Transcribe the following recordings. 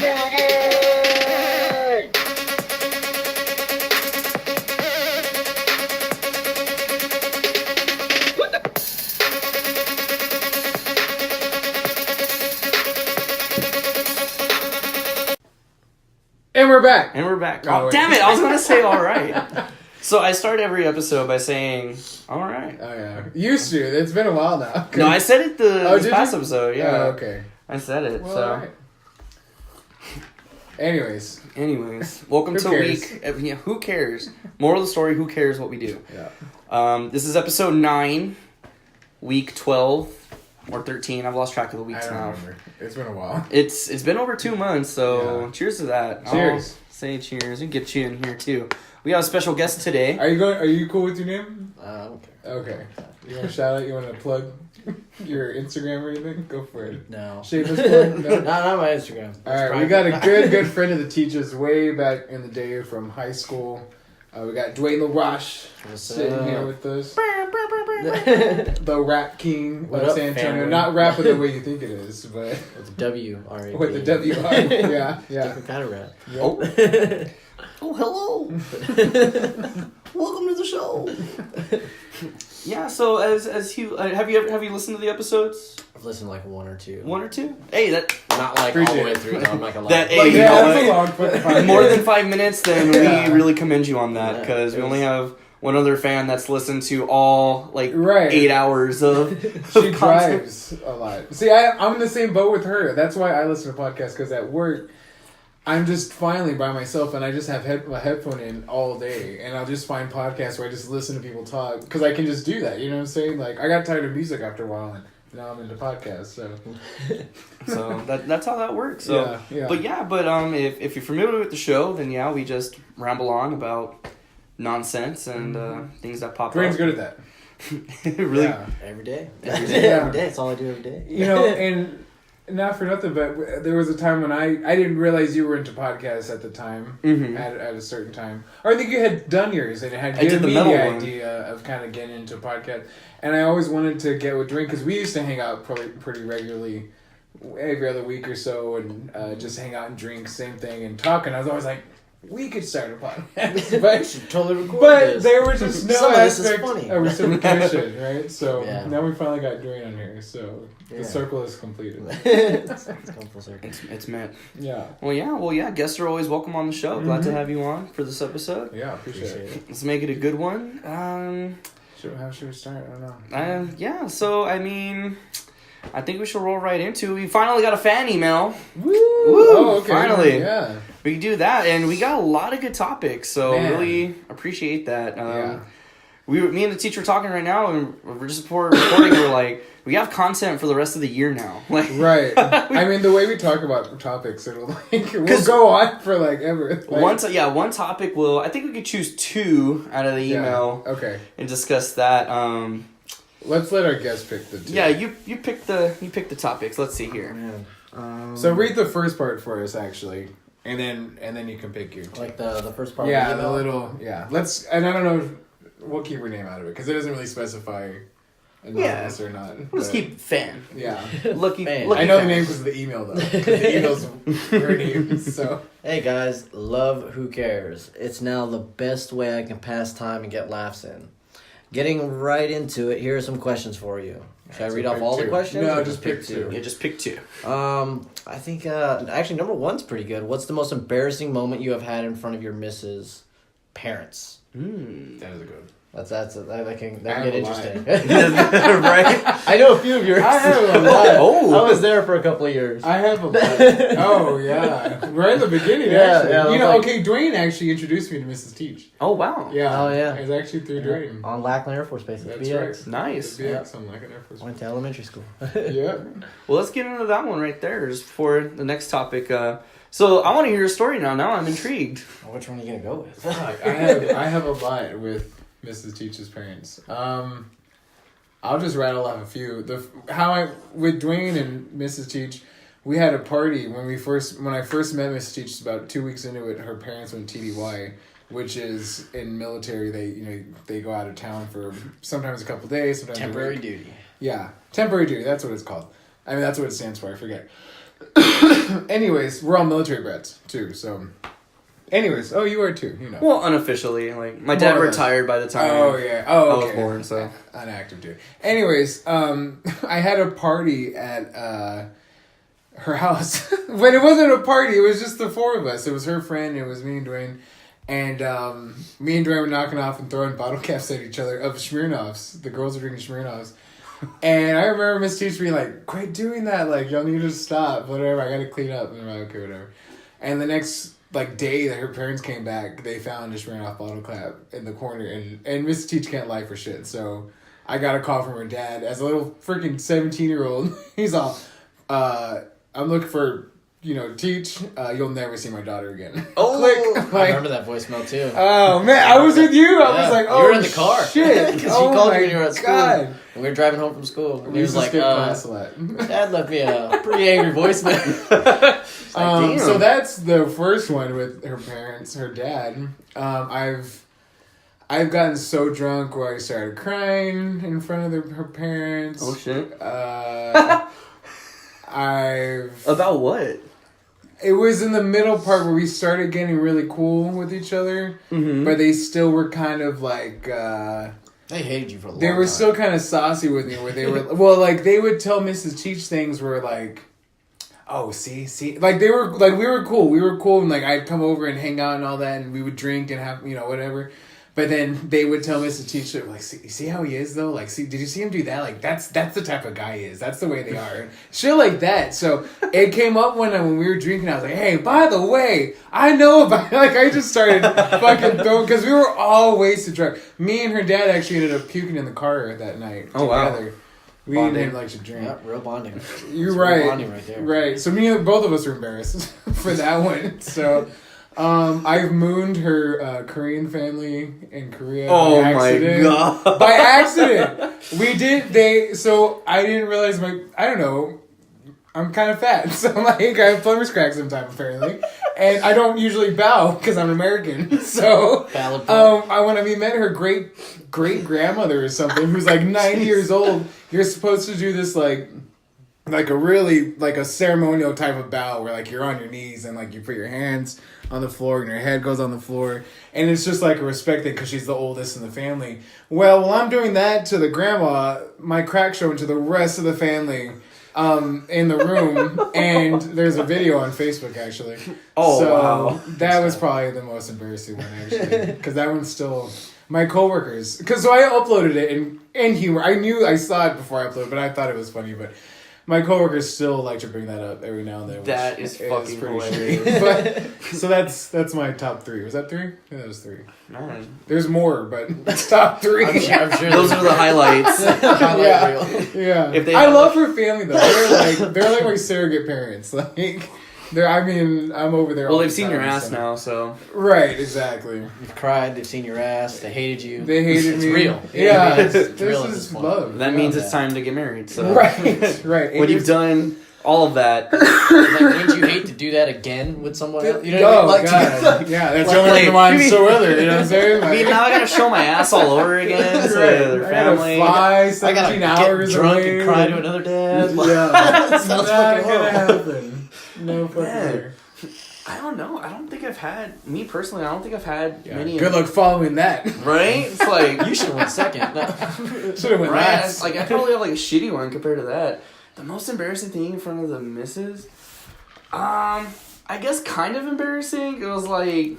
And we're back. And we're back. Oh, damn it. I was going to say all right. So I start every episode by saying, all right. Oh, yeah. Used to. It's been a while now. No, I said it this past episode. Yeah. Oh, okay. I said it. Well, so. all right. Anyways. Welcome to week. Yeah, who cares? Moral of the story, who cares what we do? Yeah. This is episode 9, week 12. Or 13. I've lost track of the weeks now. Remember. It's been a while. It's been over 2 months, so cheers to that. Cheers. I'll say cheers. We can get you in here too. We got a special guest today. Are you cool with your name? Okay. Okay. You want to shout out? You want to plug your Instagram or anything? Go for it. No. Shameless plug? No? Not my Instagram. Alright, we got a good friend of the teachers way back in the day from high school. We got Dwayne LaRoche sitting here with us. The Rap King of San Antonio. Not rap in the way you think it is, but with the W, R-A-P. With the W-R. Yeah. Different kind of rap. Yep. Oh, hello. Welcome to the show. Yeah, so as Hugh, have you listened to the episodes? I've listened to like one or two. Hey, that not like all the way through. No, I'm not gonna lie. That's a long more than 5 minutes. Then we really commend you on that because we only have one other fan that's listened to all 8 hours of. She drives a lot. See, I'm in the same boat with her. That's why I listen to podcasts because at work. I'm just finally by myself, and I just have my headphone in all day, and I'll just find podcasts where I just listen to people talk, because I can just do that, you know what I'm saying? Like, I got tired of music after a while, and now I'm into podcasts, so... So, that's how that works, so... Yeah. But if you're familiar with the show, then we just ramble on about nonsense and things that pop Dwayne's up. good at that. Really? Yeah. Every day. Yeah. Every day. It's all I do every day. You know, and... Not for nothing, but there was a time when I didn't realize you were into podcasts at the time, at a certain time. Or I think you had done yours, and it had given me the idea of kind of getting into a podcast. And I always wanted to get with Dwayne, because we used to hang out pretty regularly, every other week or so, and just hang out and drink, same thing, and talk. And I was always like, we could start a podcast. But, should totally record but there was just no Some aspect of this is funny. of reciprocation, right? So now we finally got Dwayne on here, so the circle is completed. It's come full circle. It's met. Yeah. Well, yeah. Guests are always welcome on the show. Glad to have you on for this episode. Yeah, appreciate it. Let's make it a good one. How should we start? I don't know. Yeah. So I think we should roll right into it. We finally got a fan email. Woo! Oh, okay. Finally. Yeah. We can do that, and we got a lot of good topics, so really appreciate that. Me and the teacher are talking right now, and we're just before recording, we're like, we have content for the rest of the year now. Right. I mean, the way we talk about topics, we'll go on for ever. One topic I think we could choose 2 out of the email. Yeah. Okay. And discuss that. Let's let our guest pick the 2. Yeah, you pick the topics. Let's see here. So read the first part for us, actually, and then you can pick your 2. Like the first part. Yeah, of the little. Yeah, let's. And I don't know. We'll keep her name out of it because it doesn't really specify anonymous or not. We'll just keep fan. Yeah. Lucky fan. I know the name because of the email though. Because the email's her name. So. Hey guys, love Who Cares. It's now the best way I can pass time and get laughs in. Getting right into it, here are some questions for you. Should I read off all the questions? No, just pick 2. Yeah, just pick 2. I think actually number 1's pretty good. What's the most embarrassing moment you have had in front of your missus' parents? That is a good. That can get interesting. Right? I know a few of yours. I have a lot. I was there for a couple of years. I have a lot. Oh yeah, right in the beginning. Actually, Dwayne actually introduced me to Mrs. Teach. Oh wow. Yeah. Oh yeah. It was actually through Dwayne On Lackland Air Force Base. That's BX. right. Nice. BX on Lackland Air Force. Went to elementary school. Yeah. Well, let's get into that one right there just for the next topic. So I want to hear your story now. Now I'm intrigued. Which one are you gonna go with? I have a lot with Mrs. Teach's parents. I'll just rattle off a few. With Dwayne and Mrs. Teach, we had a party when I first met Mrs. Teach. About 2 weeks into it, her parents went TDY, which is in military. They go out of town for sometimes a couple days, sometimes temporary duty. Yeah, temporary duty. That's what it's called. I mean, that's what it stands for. I forget. Anyways, we're all military brats too, so. Anyways, you are too, you know. Well, unofficially, like my dad retired by the time I was born, so unactive dude. Anyways, I had a party at her house. But it wasn't a party, it was just the four of us. It was her friend, it was me and Dwayne. And me and Dwayne were knocking off and throwing bottle caps at each other of Smirnoffs. The girls were drinking Smirnoffs. And I remember Miss Teacher being like, quit doing that, like y'all need to stop, whatever, I gotta clean up. And I'm like, okay, whatever. And the next day that her parents came back, they found a Smirnoff bottle cap in the corner, and Miss Teach can't lie for shit. So I got a call from her dad as a little freaking 17-year-old. He's all, I'm looking for, Teach, you'll never see my daughter again. Oh, click. I remember that voicemail too. Oh man, I was with you. I was like, you were in the car. Shit. Because she called me when you were at school. God. And we were driving home from school. And We he was like, Dad left me a pretty angry voicemail. So that's the first one with her parents, her dad. I've gotten so drunk where I started crying in front of her parents. Oh shit. About what? It was in the middle part where we started getting really cool with each other, but they still were kind of like. They hated you for a long time. They were time. still kind of saucy with me, where they were like they would tell Mrs. Cheech things where like. Oh, see, like we were cool, and like I'd come over and hang out and all that, and we would drink and have whatever. But then they would tell Mrs. Teacher, like, see how he is though? Like, did you see him do that? Like, that's the type of guy he is. That's the way they are. Shit like that. So it came up one night when we were drinking. I was like, hey, by the way, I know about. Like, I just started fucking throwing because we were all wasted drunk. Me and her dad actually ended up puking in the car that night together. Wow. We didn't like to drink. Yeah, real bonding. You're right. Real bonding right there. Right. So both of us were embarrassed for that one. So I've mooned her Korean family in Korea. Oh my god! By accident, we did. So I didn't realize I don't know. I'm kind of fat, so like I have plumber's crack sometimes apparently, and I don't usually bow because I'm American. So when we met her great grandmother or something who's like 90 years old, you're supposed to do this like a really like a ceremonial type of bow where like you're on your knees and like you put your hands on the floor and your head goes on the floor, and it's just like a respect thing because she's the oldest in the family. Well, while I'm doing that to the grandma, my crack showing to the rest of the family. In the room, and there's a video on Facebook actually. Wow. That was probably the most embarrassing one actually, because that one's still my coworkers. So I uploaded it in humor. I saw it before I uploaded, but I thought it was funny. But my coworkers still like to bring that up every now and then. That is fucking hilarious. But, so that's my top 3. Was that 3? Yeah, that was 3. Man. There's more, but that's top 3. I'm sure those are the highlights. Yeah. I love her family though. They're like my surrogate parents. Like I'm over there. Well, they've seen your ass now, so. Right, exactly. You've cried. They've seen your ass. They hated you. They hated me. It's real. Yeah, it's real. This is love. That means it's time to get married. So. Right. When you've done all of that. Like, wouldn't you hate to do that again with someone else? You know what I mean? God. Yeah, that's the only reason why I'm so other. You know what I'm saying? I mean, now I gotta show my ass all over again to their family. I gotta fly 17 hours get drunk away. and cry to another dad. Yeah. Sounds not fucking gonna horrible. happen. No fucking way. I don't know. I don't think I've had many. Good luck following that. Right? It's like You should have went second. Should have went right? last. Like I probably have like a shitty one compared to that. The most embarrassing thing in front of the missus, I guess kind of embarrassing. It was like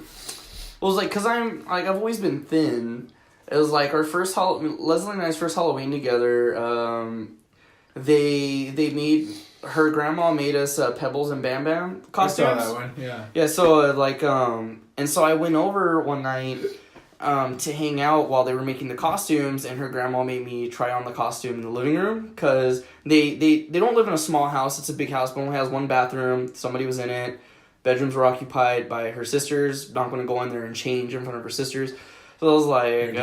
because I'm like I've always been thin. It was like our first Leslie and I's first Halloween together. Her grandma made us Pebbles and Bam Bam costumes. I saw that one. Yeah. Yeah. So and so I went over one night. To hang out while they were making the costumes, and her grandma made me try on the costume in the living room because they don't live in a small house. It's a big house, but only has one bathroom. Somebody was in it. Bedrooms were occupied by her sisters. Not going to go in there and change in front of her sisters. So I was like,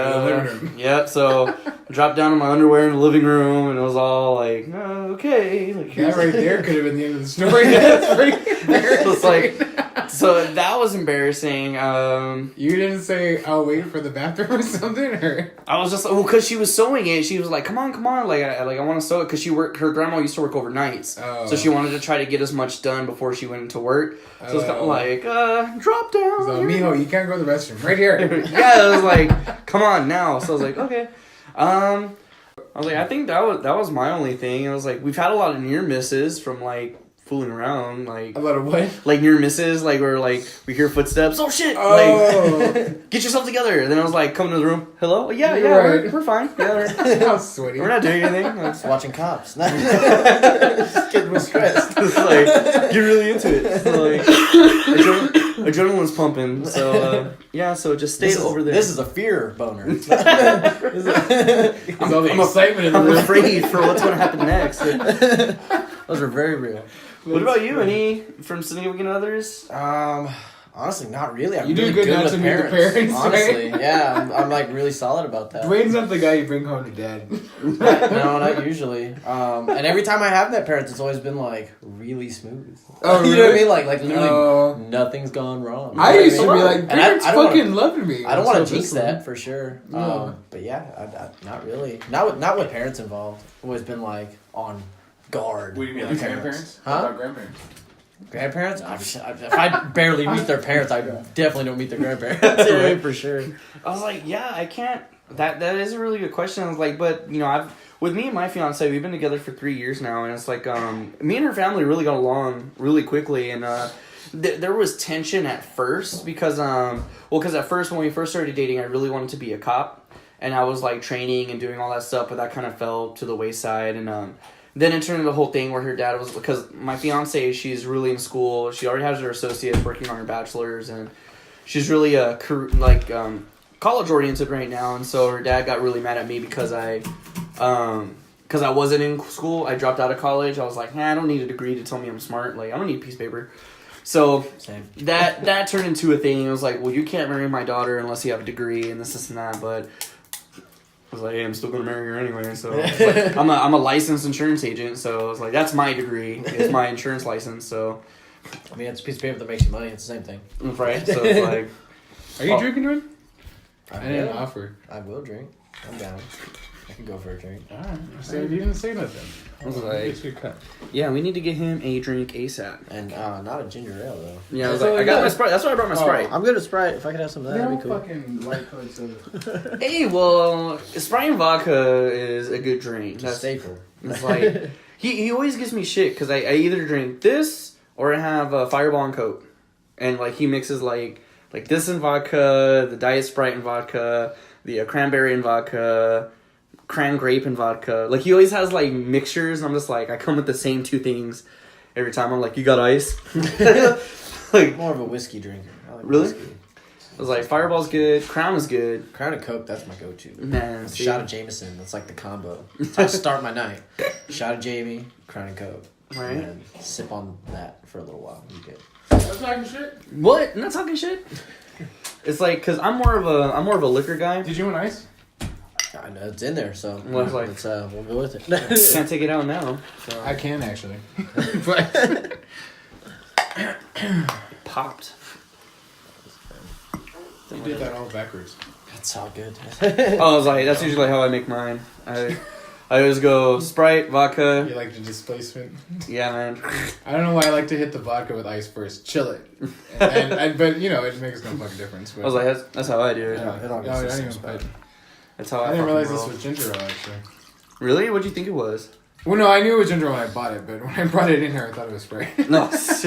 yep. So I dropped down in my underwear in the living room, and it was all like, okay. Like, that right there could have been the end of the story. That's pretty embarrassing. So it's like So that was embarrassing. You didn't say I'll wait for the bathroom or something, or I was just because she was sewing it. She was like, "Come on, like I want to sew it," because her grandma used to work overnights, so she wanted to try to get as much done before she went into work. So it's kind of like, drop down. So, mijo, you can't go to the restroom right here. Yeah, it was like, come on now. So I was like, okay. I was like, I think that was my only thing. I was like, we've had a lot of near misses from like fooling around, like a lot of what? Like near misses, like where like we hear footsteps. Oh shit! Oh. Like, get yourself together. And then I was like, come to the room. Hello? Yeah, right. we're fine. Yeah, How sweaty. we're not doing anything. Just watching Cops. Just getting stressed. It's like get really into it. So, like adrenaline's pumping. So yeah, so just stay over there. This is a fear boner. I'm excitement in the room. I'm afraid for what's going to happen next. Those are very real. What about you? Any from significant others? Honestly, not really. I'm you really do good not to meet the parents. Honestly, right? yeah, I'm like really solid about that. Dwayne's not the guy you bring home to dad. No, not usually. And every time I have met parents, it's always been like really smooth. Oh, you really? know what I mean? Like literally nothing's gone wrong. I used to be like, parents fucking loved me. I don't want to jinx that for sure. But yeah, I not really. Not with parents involved. I've always been like on guard. What do you mean, like grandparents? Huh? What about grandparents? Grandparents? If I barely meet their parents, I definitely don't meet their grandparents. Right, for sure. I was like, yeah, I can't. That is a really good question. I was like, but you know, with me and my fiance, we've been together for 3 years now, and it's like, me and her family really got along really quickly, and there was tension at first because, because at first when we first started dating, I really wanted to be a cop, and I was like training and doing all that stuff, but that kind of fell to the wayside, and then it turned into the whole thing where her dad was, because my fiance, she's really in school. She already has her associates working on her bachelor's, and she's really college oriented right now. And so her dad got really mad at me because I wasn't in school. I dropped out of college. I was like, I don't need a degree to tell me I'm smart. Like, I don't need a piece of paper. So that turned into a thing. It was like, well, you can't marry my daughter unless you have a degree and this and that. But I was like, hey, I'm still going to marry her anyway. So like, I'm a licensed insurance agent. So I was like, that's my degree. It's my insurance license. So I mean, it's a piece of paper that makes you money. It's the same thing. Right. So it's like, are you drinking, Dwayne? I didn't will. offer. I will drink. I'm down. I can go for a drink. Alright. So you didn't say nothing. I was like, yeah, we need to get him a drink ASAP. And not a ginger ale, though. Yeah, I was like, I got my Sprite. That's why I brought my Sprite. I'm good at Sprite. If I could have some of that, that'd be cool. Fucking light colored soda. Hey, well, Sprite and vodka is a good drink. That's staple. It's like, he always gives me shit because I either drink this or I have a Fireball and Coke. And, like, he mixes, like this in vodka, the Diet Sprite and vodka, the cranberry and vodka, cran grape and vodka. Like, he always has, like, mixtures, and I'm just like, I come with the same two things every time. I'm like, you got ice? Like, more of a whiskey drinker. I like really? Whiskey. I was like, Fireball's good, Crown is good. Crown and Coke, that's my go-to. Man, a shot of Jameson, that's like the combo. That's how I start my night. Shot of Jamie, Crown and Coke. Right. And then sip on that for a little while. You good. That's talking shit. What? I'm not talking shit. It's like, cause I'm more of a liquor guy. Did you want ice? I know it's in there, so well, like, let's we'll go with it. Can't take it out now. So. I can actually. But Popped. you did that all backwards. That's all good. I was like, that's usually how I make mine. I always go Sprite, vodka. You like the displacement? Yeah, man. I don't know why I like to hit the vodka with ice first. Chill it. But, you know, it makes no fucking difference. But, I was like, that's how I do it. Yeah, it all no, I goes didn't the even same put. That's how I I didn't realize roll. this was ginger ale, actually. Really? What'd you think it was? Well, no, I knew it was ginger ale when I bought it, but when I brought it in here, I thought it was Sprite. No. I was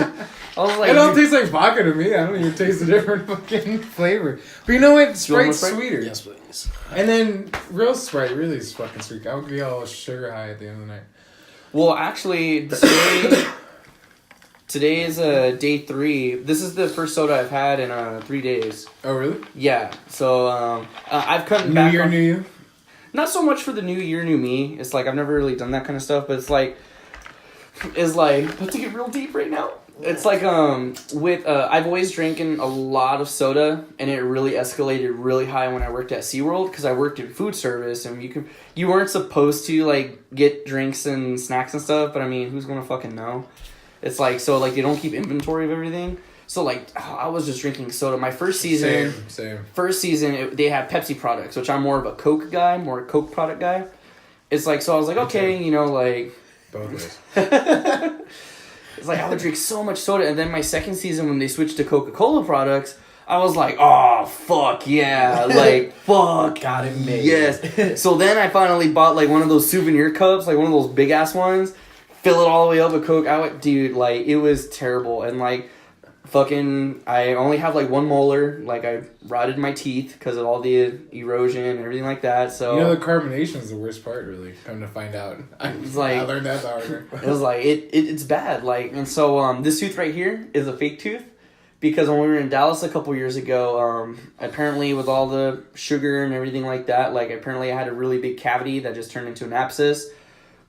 like, It don't taste like vodka to me. I don't even taste a different fucking flavor. But you know what? Sprite's Sprite? sweeter. Yes, please. And then real Sprite really is fucking sweet. I would be all sugar high at the end of the night. Well, actually, today is day 3. This is the first soda I've had in 3 days. Oh, really? Yeah. So I've cut New back. Year, New You? Not so much for the new year, new me. It's like I've never really done that kind of stuff, but it's like about to get real deep right now. It's like I've always drinking a lot of soda, and it really escalated really high when I worked at SeaWorld because I worked in food service, and you weren't supposed to like get drinks and snacks and stuff, but I mean, who's gonna fucking know? It's like, so like they don't keep inventory of everything. So, like, I was just drinking soda. My first season... Same. First season, they had Pepsi products, which I'm more of a Coke guy, more a Coke product guy. It's like, so I was like, okay, you know, like... Both ways. It's like, I would drink so much soda. And then my second season, when they switched to Coca-Cola products, I was like, oh, fuck, yeah. Like, fuck. Got it made. Yes. So then I finally bought, like, one of those souvenir cups, like one of those big-ass ones. Fill it all the way up with Coke. Dude, like, it was terrible. And, like... Fucking, I only have like one molar. Like I rotted my teeth because of all the erosion and everything like that. So you know, the carbonation is the worst part. Really, come to find out, I learned that the hard way. It was like it's bad. Like, and so this tooth right here is a fake tooth because when we were in Dallas a couple years ago, apparently with all the sugar and everything like that, like apparently I had a really big cavity that just turned into an abscess.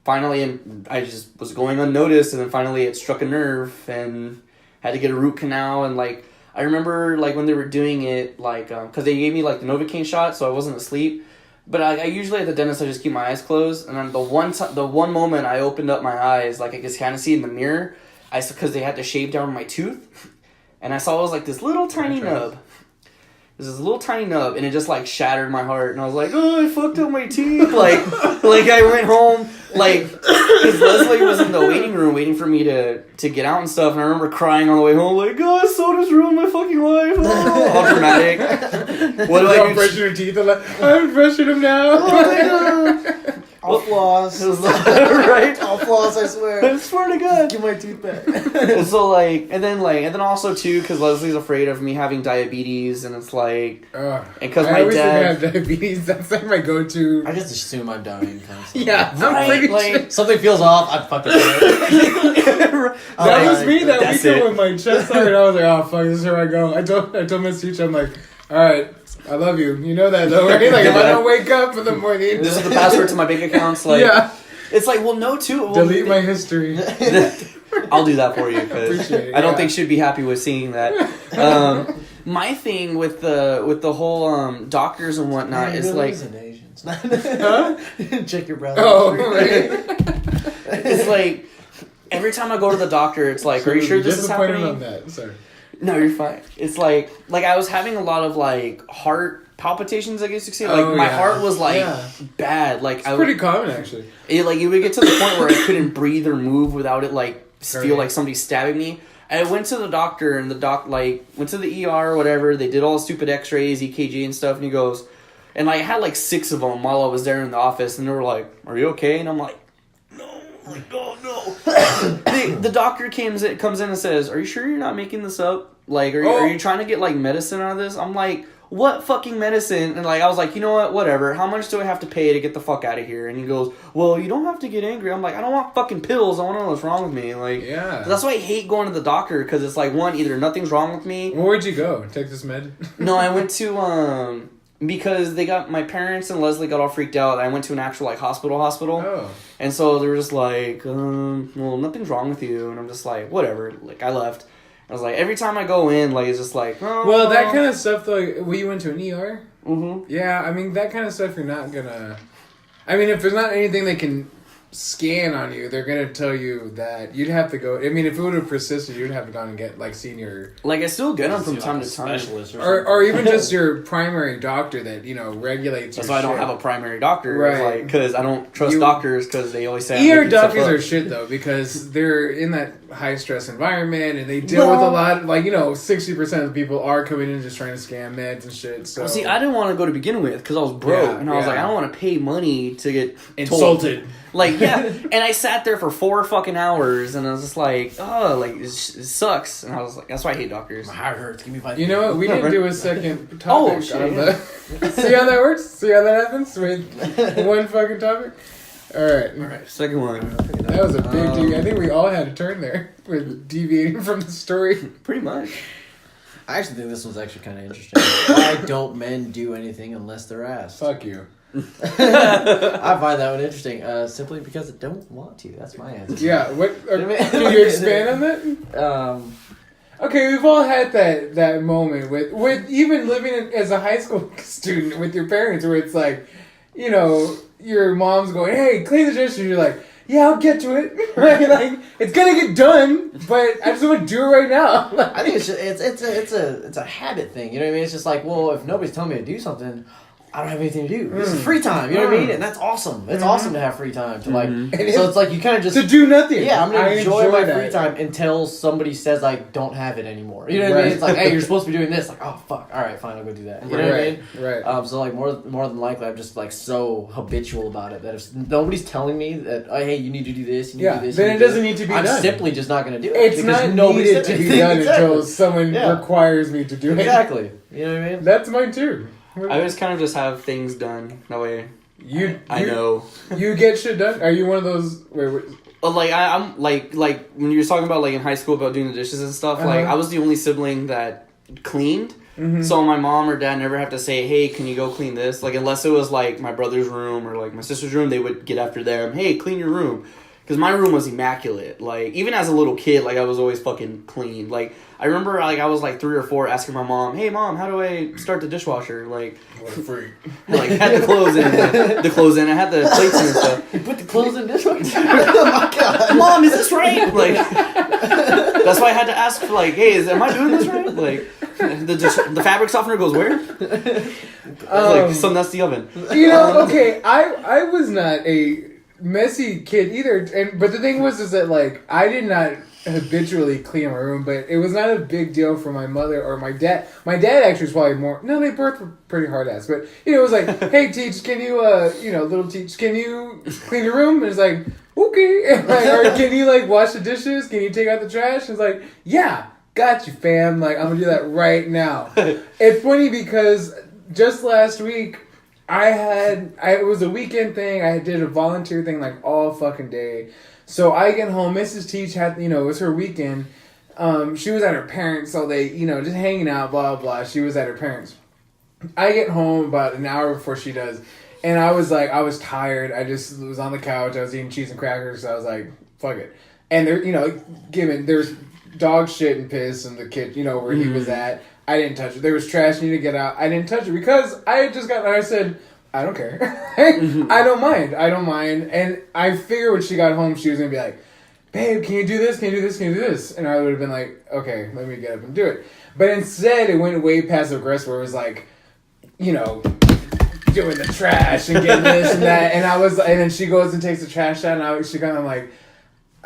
Finally, and I just was going unnoticed, and then finally it struck a nerve and. Had to get a root canal, and like I remember like when they were doing it, like because they gave me like the Novocaine shot, so I wasn't asleep. But I usually at the dentist I just keep my eyes closed, and then the one moment I opened up my eyes, like I could kind of see in the mirror, because they had to shave down my tooth, and I saw it was like this little tiny nub. There's this little tiny nub, and it just like shattered my heart, and I was like, oh, I fucked up my teeth. like I went home, like, because Leslie was in the waiting room waiting for me to get out and stuff, and I remember crying on the way home, like, God, soda's ruined my fucking life. Oh, all dramatic. What do I do? Brushing your teeth, and like, I'm brushing them now. Oh, I'll floss. Right? I'll floss, I swear. I swear to God. Give my tooth back. And so, like, and then also, too, because Leslie's afraid of me having diabetes, and it's like, and because my always dad... think I have diabetes, that's like my go-to. I just assume I'm dying constantly. Yeah, right, I'm pretty like, sure. Something feels off, I'm fucking dead. That was me that That's weekend it. with my chest hurt, and I was like, oh, fuck, this is where I go. I told Miss Teacher, I'm like, all right, I love you. You know that, though, right? Like, if I don't wake up in the morning... This is the password to my bank accounts. Like, yeah. It's like, well, no, too. Well, Delete my history. I'll do that for you, because I don't think she'd be happy with seeing that. My thing with the whole doctors and whatnot is like... Huh? Check your browser. Oh, right. It's like, every time I go to the doctor, it's like, are you sure this is happening? On that. Sorry. No, you're fine. It's like I was having a lot of like heart palpitations, I guess you could say. Like my heart was like bad. Like it's pretty common actually. It would get to the point where I couldn't breathe or move without it like feel like somebody stabbing me. I went to the doctor, and the went to the ER or whatever. They did all the stupid X-rays, EKG and stuff, and he goes, and I had like 6 of them while I was there in the office, and they were like, "Are you okay?" And I'm like, "No, no." The doctor comes in and says, "Are you sure you're not making this up? Like, are you trying to get like medicine out of this?" I'm like, "What fucking medicine?" And like, I was like, you know what, whatever. How much do I have to pay to get the fuck out of here? And he goes, "Well, you don't have to get angry." I'm like, I don't want fucking pills. I want to know what's wrong with me. Like, that's why I hate going to the doctor, because it's like, one, either nothing's wrong with me. Well, where'd you go? Texas Med? No, I went to because my parents and Leslie got all freaked out. I went to an actual like hospital. Oh. And so they were just like, well, nothing's wrong with you. And I'm just like, whatever. Like, I left. I was like, every time I go in, like, it's just like, oh. Well, that kind of stuff, though, you went to an ER? Mm-hmm. Yeah, I mean, that kind of stuff you're not gonna... I mean, if there's not anything they can scan on you, they're gonna tell you that you'd have to go... I mean, if it would have persisted, you'd have to gone and get, like, senior... Like, I still get them from time to time. Or even just your primary doctor that, you know, regulates That's your why shit. I don't have a primary doctor. Right. Because I don't trust doctors, because they always say... ER doctors are shit, though, because they're in that high-stress environment, and they deal with a lot... Like, you know, 60% of the people are coming in just trying to scam meds and shit, so... Well, see, I didn't want to go to begin with, because I was broke, and I was like, I don't want to pay money to get... Insulted. Like, yeah, and I sat there for 4 fucking hours, and I was just like, oh, like, it sucks. And I was like, that's why I hate doctors. My heart hurts. Give me 5 You know what? We didn't do a second topic Oh, shit, on the... See how that works? See how that happens with one fucking topic? Alright, second one. That was a big deviation. I think we all had a turn there with deviating from the story. Pretty much. I actually think this one's actually kind of interesting. Why don't men do anything unless they're asked? Fuck you. I find that one interesting, simply because I don't want to. That's my answer. Yeah, can you expand on that? Okay, we've all had that moment with even living as a high school student with your parents, where it's like, you know, your mom's going, "Hey, clean the dishes." You're like, yeah, I'll get to it. Like, it's gonna get done, but I just want to do it right now. I think it's a habit thing. You know what I mean? It's just like, well, if nobody's telling me to do something, I don't have anything to do. This is free time. You know what I mean? And that's awesome. It's awesome to have free time. To like, so it's like you kind of just to do nothing. Yeah, I'm gonna enjoy my free time until somebody says I don't have it anymore. You know what I mean? It's like, hey, you're supposed to be doing this. Like, oh fuck. All right, fine, I'll go do that. You know what I mean? Right. So like more than likely, I'm just like so habitual about it that if nobody's telling me that, oh, hey, you need to do this, you need to do this, then it doesn't need to be done. I'm simply just not gonna do it. It's not needed to be done until someone requires me to do it. Exactly. You know what I mean? That's mine too. I always kind of just have things done that way. I know you get shit done. Are you one of those? Wait. I'm like when you were talking about like in high school about doing the dishes and stuff. Like I was the only sibling that cleaned. So my mom or dad never have to say, hey, can you go clean this? Like unless it was like my brother's room or like my sister's room, they would get after them. Hey, clean your room. Because my room was immaculate. Like, even as a little kid, like, I was always fucking clean. Like, I remember, like, I was, like, 3 or 4 asking my mom, hey, Mom, how do I start the dishwasher? Like, what a freak. Like, had the clothes in. I had the plates in and stuff. You put the clothes in the dishwasher? Oh, my God. Mom, is this right? Like, that's why I had to ask, like, hey, am I doing this right? Like, the fabric softener goes where? Like, so that's the oven. You know, okay, I was not a messy kid either, but the thing was is that like I did not habitually clean my room, but it was not a big deal for my mother or my dad. My dad actually was probably more. No, they both were pretty hard ass, but you know, it was like, hey, Teach, can you little Teach, can you clean your room? And it's like, okay, and like, or can you like wash the dishes? Can you take out the trash? And it's like, yeah, got you, fam. Like I'm gonna do that right now. It's funny because just last week. It was a weekend thing. I did a volunteer thing like all fucking day. So I get home. Mrs. Teach had, it was her weekend. She was at her parents, so they, just hanging out, blah, blah. She was at her parents. I get home about an hour before she does. And I was tired. I just was on the couch. I was eating cheese and crackers. So I was like, fuck it. And there's dog shit and piss in the kitchen, where he was at. I didn't touch it. There was trash needed to get out. I didn't touch it because I had just gotten there. I said, I don't care. I don't mind. And I figured when she got home, she was going to be like, babe, can you do this? Can you do this? Can you do this? And I would have been like, okay, let me get up and do it. But instead, it went way passive aggressive where it was like, doing the trash and getting this and that. And then she goes and takes the trash out and I'm like,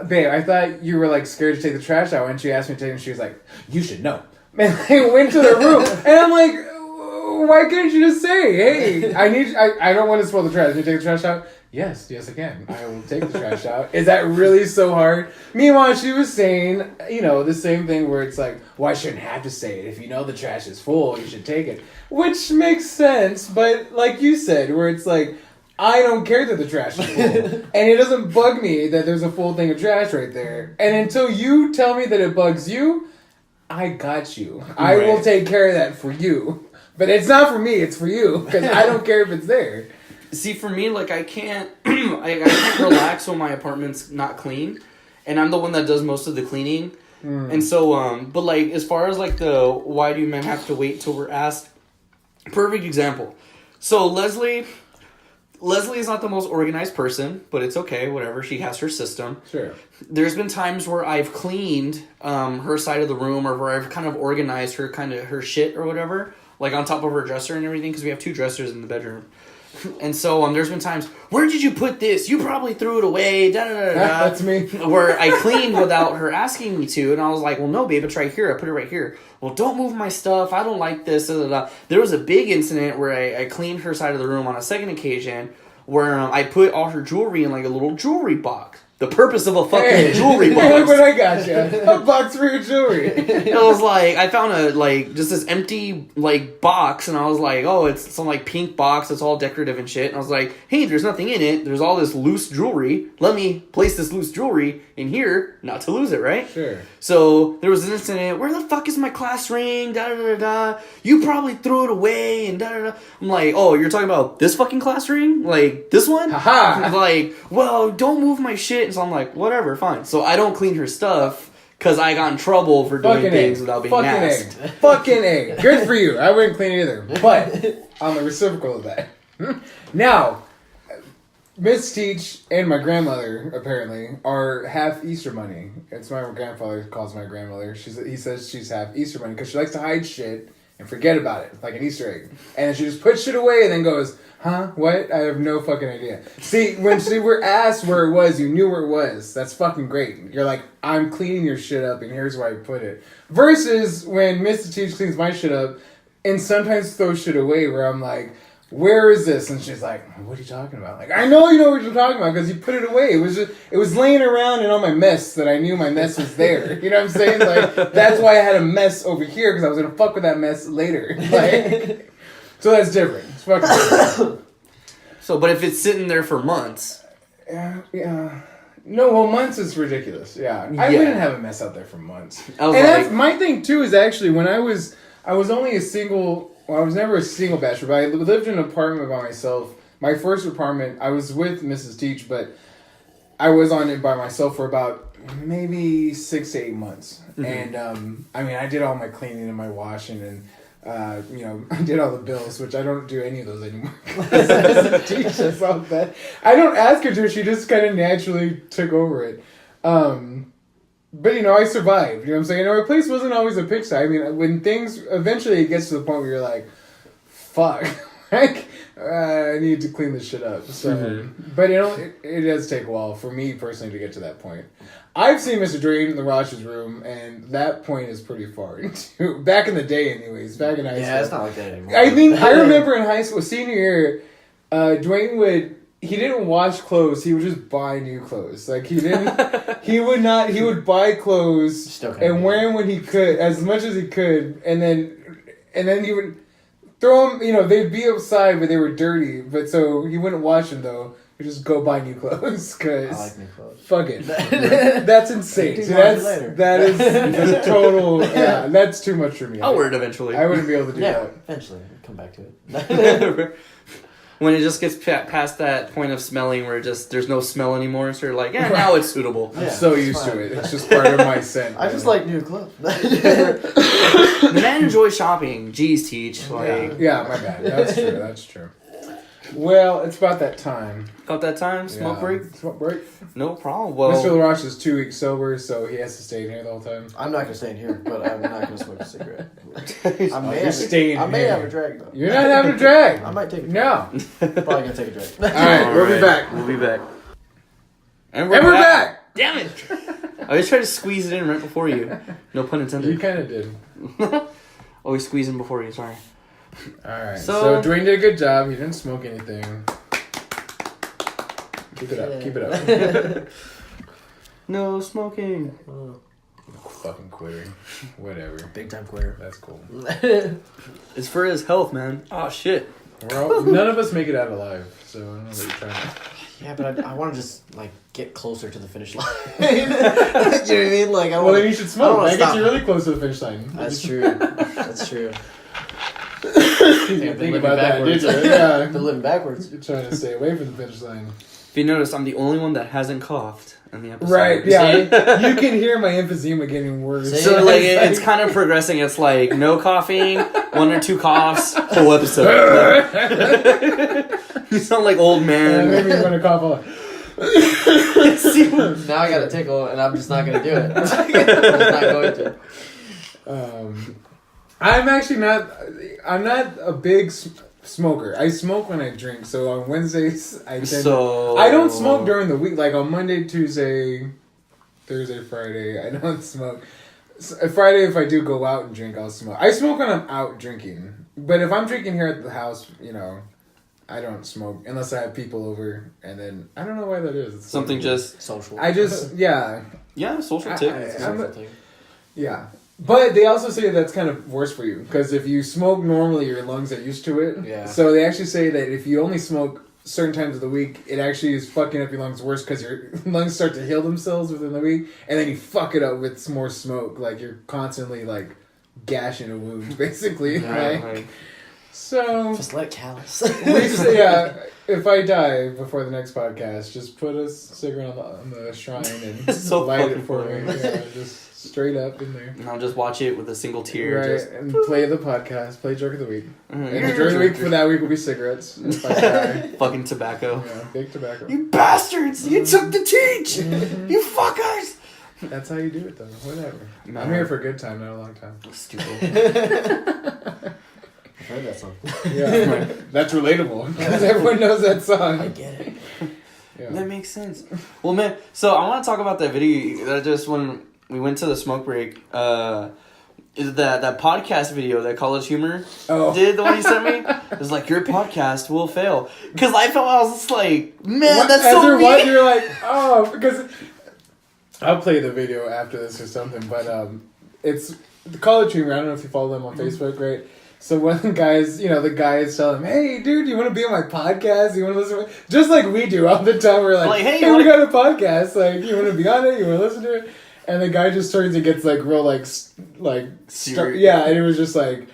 babe, I thought you were like scared to take the trash out. When she asked me to take it, she was like, you should know. And I went to the room, and I'm like, why can't you just say, hey, I don't want to spoil the trash. Can you take the trash out? Yes, I can. I will take the trash out. Is that really so hard? Meanwhile, she was saying, the same thing where it's like, well, I shouldn't have to say it. If you know the trash is full, you should take it. Which makes sense, but like you said, where it's like, I don't care that the trash is full. And it doesn't bug me that there's a full thing of trash right there. And until you tell me that it bugs you, I got you. I will take care of that for you. But it's not for me, it's for you. Because I don't care if it's there. See, for me, like, I can't I can't relax when my apartment's not clean. And I'm the one that does most of the cleaning. And so, but, like, as far as, like, the why do men have to wait till we're asked? Perfect example. So, Leslie is not the most organized person, but it's okay, whatever. She has her system. Sure. There's been times where I've cleaned her side of the room or where I've kind of organized her shit or whatever, like on top of her dresser and everything, because we have 2 dressers in the bedroom. And so there's been times, where did you put this? You probably threw it away. Da, da, da, da. That's me. Where I cleaned without her asking me to. And I was like, well, no, babe, it's right here. I put it right here. Well, don't move my stuff. I don't like this. Da, da, da. There was a big incident where I cleaned her side of the room on a second occasion where I put all her jewelry in like a little jewelry box. The purpose of a fucking jewelry box. Look what I got you. A box for your jewelry. It was like, I found just this empty, like, box, and I was like, oh, it's some, like, pink box that's all decorative and shit. And I was like, hey, there's nothing in it. There's all this loose jewelry. Let me place this loose jewelry in here, not to lose it, right? Sure. So, there was an incident, where the fuck is my class ring? Da da da da. You probably threw it away, and da da da. I'm like, oh, you're talking about this fucking class ring? Like, this one? Haha. I'm like, well, don't move my shit. And so I'm like, whatever, fine. So I don't clean her stuff because I got in trouble for doing things without being asked. Fucking A. Good for you. I wouldn't clean it either. But on the reciprocal of that. Now, Miss Teach and my grandmother, apparently, are half Easter Bunny. It's my grandfather calls my grandmother. He says she's half Easter Bunny because she likes to hide shit and forget about it, like an Easter egg. And then she just puts shit away and then goes, huh? What? I have no fucking idea. See, when she were asked where it was, you knew where it was. That's fucking great. You're like, I'm cleaning your shit up and here's where I put it. Versus when Mr. Teach cleans my shit up and sometimes throws shit away where I'm like, where is this? And she's like, what are you talking about? Like, I know you know what you're talking about because you put it away. It was laying around in all my mess that I knew my mess was there. You know what I'm saying? Like, that's why I had a mess over here because I was going to fuck with that mess later. Like, so that's different. It's fucking different. So, but if it's sitting there for months. Yeah. No, well, months is ridiculous. Yeah. I wouldn't have a mess out there for months. And that's my thing, too, is actually when I was only a single... Well, I was never a single bachelor, but I lived in an apartment by myself. My first apartment, I was with Mrs. Teach, but I was on it by myself for about maybe 6 to 8 months. Mm-hmm. And, I did all my cleaning and my washing and, I did all the bills, which I don't do any of those anymore. Mrs. Teach does all that. I don't ask her to, she just kind of naturally took over it. But, I survived. You know what I'm saying? Our place wasn't always a pigsty. I mean, when things... Eventually, it gets to the point where you're like, fuck. I need to clean this shit up. So, But, it does take a while for me, personally, to get to that point. I've seen Mr. Drain in the Roch's room, and that point is pretty far. Back in the day, anyways. Back in high school. Yeah, it's not like that anymore. I remember in high school, senior year, Dwayne would... He didn't wash clothes. He would just buy new clothes. Like, he didn't... He would buy clothes and wear them when he could, as much as he could, and then he would throw them, they'd be outside, but they were dirty, but so he wouldn't wash them, though. He'd just go buy new clothes, because... I like new clothes. Fuck it. That's insane. That is the total... Yeah, that's too much for me. I'll wear it eventually. I wouldn't be able to do that. Eventually. Come back to it. When it just gets past that point of smelling where there's no smell anymore, so you're like, now it's suitable. I'm so used to it. It's just part of my scent. I just like new clothes. The man enjoys shopping. Jeez, Teach. Yeah, my bad. That's true. Well, it's about that time. About that time? Smoke break? Smoke break. No problem. Well, Mr. LaRoche is 2 weeks sober, so he has to stay in here the whole time. I'm not going to stay in here, but I'm not going to smoke a cigarette. I may have a drag, though. You're not having a drag. I might take a drag. No. Probably going to take a drag. Alright, we'll be back. We'll be back. And we're back. Damn it. I just tried to squeeze it in right before you. No pun intended. You kind of did. Always squeezing before you, sorry. Alright, so Dwayne did a good job. He didn't smoke anything. Keep it up. No smoking. Fucking quitter. Whatever. Big time quitter. That's cool. It's for his health, man. Oh, shit. None of us make it out alive, so I don't know what you're trying to... Yeah, but I want to just, get closer to the finish line. You know what I mean? Well, then you should smoke. That gets you really close to the finish line. That's true. Think about that, did you? Yeah. Been living backwards. You're trying to stay away from the finish line. If you notice, I'm the only one that hasn't coughed in the episode. Right, yeah. You can hear my emphysema getting worse. See? So, it's kind of progressing. It's like, no coughing, 1 or 2 coughs, whole episode. You sound like old man. Maybe you're going to cough a lot. Now I got a tickle, and I'm just not going to do it. I'm just not going to. I'm actually not... I'm not a big... smoker. I smoke when I drink, so on Wednesdays I don't smoke during the week. Like on Monday, Tuesday, Thursday, Friday, I don't smoke. Friday, if I do go out and drink, I'll smoke. I smoke when I'm out drinking, but if I'm drinking here at the house, I don't smoke unless I have people over, and then I don't know why that is. It's something just social. I just social tip. Yeah. But they also say that's kind of worse for you, because if you smoke normally, your lungs are used to it. Yeah. So they actually say that if you only smoke certain times of the week, it actually is fucking up your lungs worse, because your lungs start to heal themselves within the week, and then you fuck it up with some more smoke. Like, you're constantly, gashing a wound, basically, right? So just let it callous. If I die before the next podcast, just put a cigarette on the shrine and so light it for me. Yeah, just straight up in there. And I'll just watch it with a single tear. Right, just... and play the podcast, play Jerk of the Week. And the Jerk of the Week for that week will be cigarettes. If I die. Fucking tobacco. Yeah, big tobacco. You bastards! You took the teach! You fuckers! That's how you do it, though. Whatever. No. I'm here for a good time, not a long time. Stupid. I've heard that song. Yeah, that's relatable because everyone knows that song. I get it. Yeah. That makes sense. Well, man, so I want to talk about that video that just when we went to the smoke break. Is that podcast video that College Humor did, the one you sent me? It was like, your podcast will fail. Because I was just like, man, that's so mean. What? You're like, because I'll play the video after this or something, but it's the College Humor. I don't know if you follow them on Facebook, right? So one of the guys, the guys tell him, hey, dude, you want to be on my podcast? You want to listen to it? Just like we do all the time. We're like hey, we got a podcast. Like, you want to be on it? You want to listen to it? And the guy just turns and gets like real and it was just like,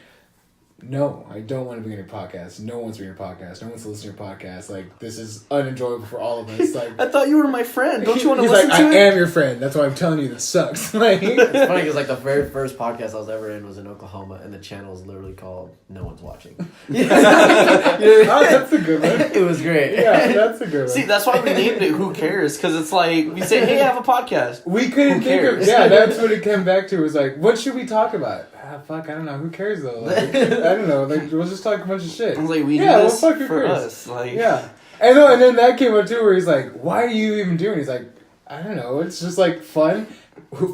no, I don't want to be on your podcast. No one wants to be on your podcast. No one wants to listen to your podcast. Like, this is unenjoyable for all of us. Like, I thought you were my friend. Don't you want to listen to it? I am your friend. That's why I'm telling you this sucks. Like, it's funny because like the very first podcast I was ever in was in Oklahoma, and the channel was literally called "No One's Watching." That's a good one. It was great. Yeah, that's a good one. See, that's why we named it "Who Cares?" Because it's like we say, "Hey, I have a podcast." We couldn't think of. Yeah, that's what it came back to. Was like, what should we talk about? Fuck, I don't know. Who cares though? Like, I don't know. Like, we'll just talk a bunch of shit. I was like, we do this for us. Like, yeah. And then that came up too, where he's like, "Why are you even doing?" He's like, "I don't know. It's just like fun.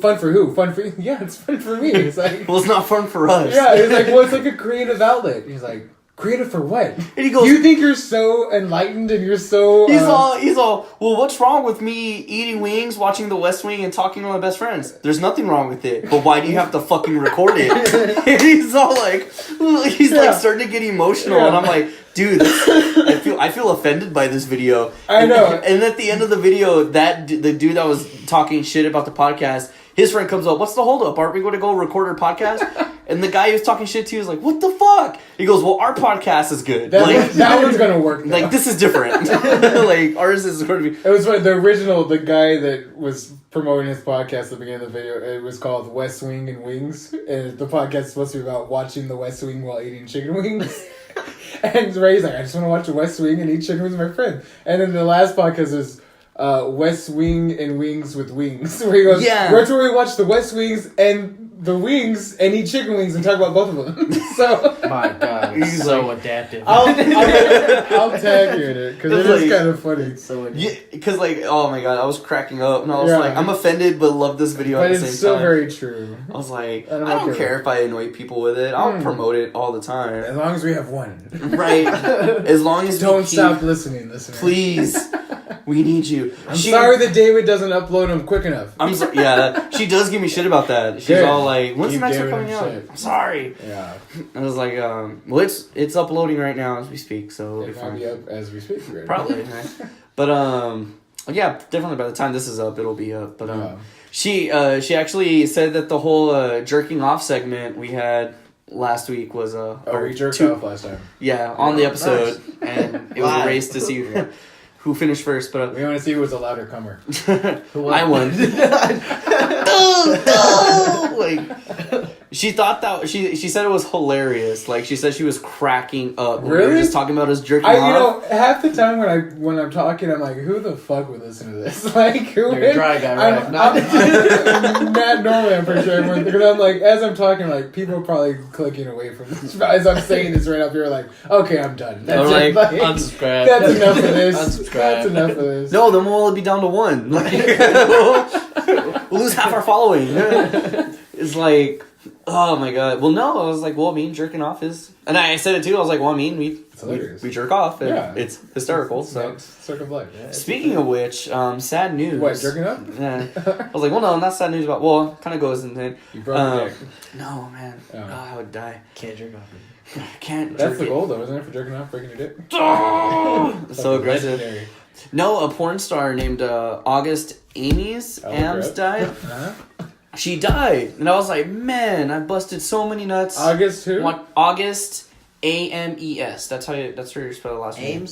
Fun for who? Fun for you? Yeah, it's fun for me." He's like, "Well, it's not fun for us." Yeah, he's like, "Well, it's like a creative outlet." He's like, "Creative for what?" And he goes, "You think you're so enlightened and you're so." He's all. Well, what's wrong with me eating wings, watching The West Wing, and talking to my best friends? There's nothing wrong with it. But why do you have to fucking record it? And he's all like, like starting to get emotional, and I'm like, dude, I feel offended by this video. I know. And at the end of the video, the dude that was talking shit about the podcast, his friend comes up, "What's the holdup? Aren't we going to go record our podcast?" And the guy he was talking shit to was like, "What the fuck?" He goes, "Well, our podcast is good. That one's gonna work. Though. Like, this is different. Like, ours is going to be." It was like the guy that was promoting his podcast at the beginning of the video. It was called West Wing and Wings, and the podcast is supposed to be about watching the West Wing while eating chicken wings. And Ray's like, "I just want to watch the West Wing and eat chicken wings with my friend." And then the last podcast is West Wing and Wings with Wings, where he goes, "That's where we watch the West Wings and the wings and eat chicken wings and talk about both of them." So my God, he's so adaptive. I'll tag you in it because it is kind of funny. So because oh my God, I was cracking up and I was like, I'm offended but love this video at the same time. But it's so very true. I was like, I don't care if I annoy people with it. I'll promote it all the time as long as we have one. Right. As long as don't stop listening, please. We need you. I'm sorry that David doesn't upload them quick enough. I'm sorry. Yeah, she does give me shit about that. She's all like, "When's the next one coming out?" I'm sorry. Yeah. I was like, well, it's uploading right now as we speak, so it'll probably be up as we speak. Right? Probably. Right? But yeah, definitely by the time this is up, it'll be up. But she actually said that the whole jerking off segment we had last week was we jerked off last time. Yeah, on the episode, and it was a race to see who finished first, but we want to see who was a louder comer. I won. Like, she thought that she said it was hilarious. Like, she said she was cracking up. Really? We were just talking about us jerking off. Half the time when I'm talking, I'm like, who the fuck would listen to this? Like, who? You're a dry guy, right? I'm not normally. I'm pretty sure everyone, because I'm like, as I'm talking, like, people are probably clicking away from this. As I'm saying this right up here, like, okay, I'm done. That's it. Like, unsubscribe. That's enough of this. That's enough of this. No, then we'll be down to one. Like, we'll lose half our following. It's like, oh my God. Well, no, I was like, well, I mean, jerking off is, and I said it too. I was like, well, I mean, we jerk off, and it's hysterical. So, circle of life. Yeah, speaking of which, sad news. What, jerking up? Yeah. I was like, well, no, not sad news about. Well, kind of goes into. You broke your neck. No, man. Oh, I would die. Can't jerk off. Can't. That's the goal, though, isn't it? For jerking off, breaking your dick. So aggressive. Legendary. No, a porn star named August Ames died. Uh-huh. She died, and I was like, man, I busted so many nuts. August who? August Ames. That's how you spell the last name.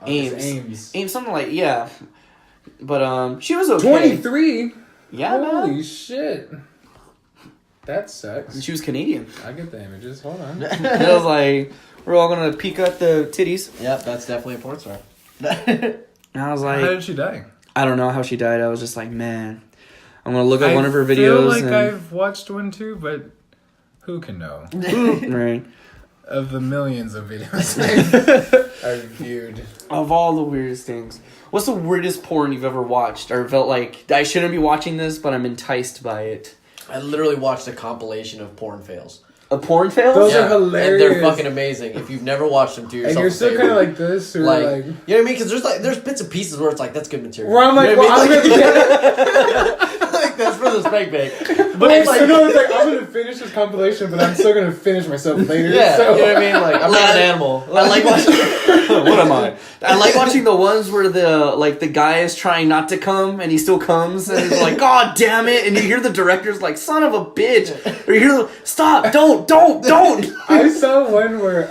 Ames. Ames, something like, yeah. But she was okay. 23. Yeah, holy shit. That sucks. And she was Canadian. I get the images. Hold on. I was like, we're all gonna peek at the titties. Yep, that's definitely a porn star. And I was like, how did she die? I don't know how she died. I was just like, man, I'm gonna look at one of her videos. I feel like I've watched one too, but who can know? Right. Of the millions of videos I've viewed. Of all the weirdest things. What's the weirdest porn you've ever watched? Or felt like, I shouldn't be watching this, but I'm enticed by it? I literally watched a compilation of porn fails. A porn fail? Those are hilarious. And they're fucking amazing. If you've never watched them, do yourself and you're still kind of like this, or like, you know what I mean? Because there's bits and pieces where it's like, that's good material. Where I'm like, you know well, I'm gonna like, that's for the spank bank. But it's like, no, it's like, I'm gonna finish this compilation, but I'm still gonna finish myself later. Yeah, so. you know what I mean? Like, I'm not an animal. I like watching. What am I? I like watching the ones where the guy is trying not to come and he still comes and he's like, God damn it! And you hear the director's like, son of a bitch, or you hear stop, don't. I saw one where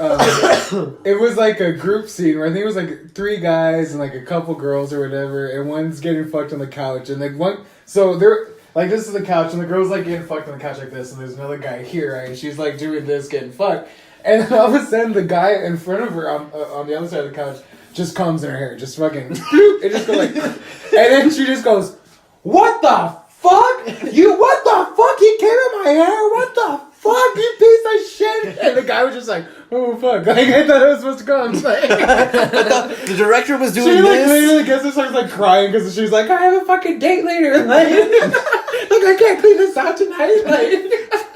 it was like a group scene where I think it was like 3 guys and like a couple girls or whatever, and one's getting fucked on the couch, and like so they're like, this is the couch, and the girl's like getting fucked on the couch like this, and there's another guy here, right? And she's like doing this, getting fucked, and then all of a sudden the guy in front of her on the other side of the couch just comes in her hair, just fucking, it just goes like, and then she just goes, what the fuck? What the fuck? He came in my hair? What the fuck, you piece of shit? And the guy was just like, oh fuck, like, I thought it was supposed to come. Like, the director was doing she like this. literally gets this, like crying because she's like, I have a fucking date later. Like I can't clean this out tonight. Like,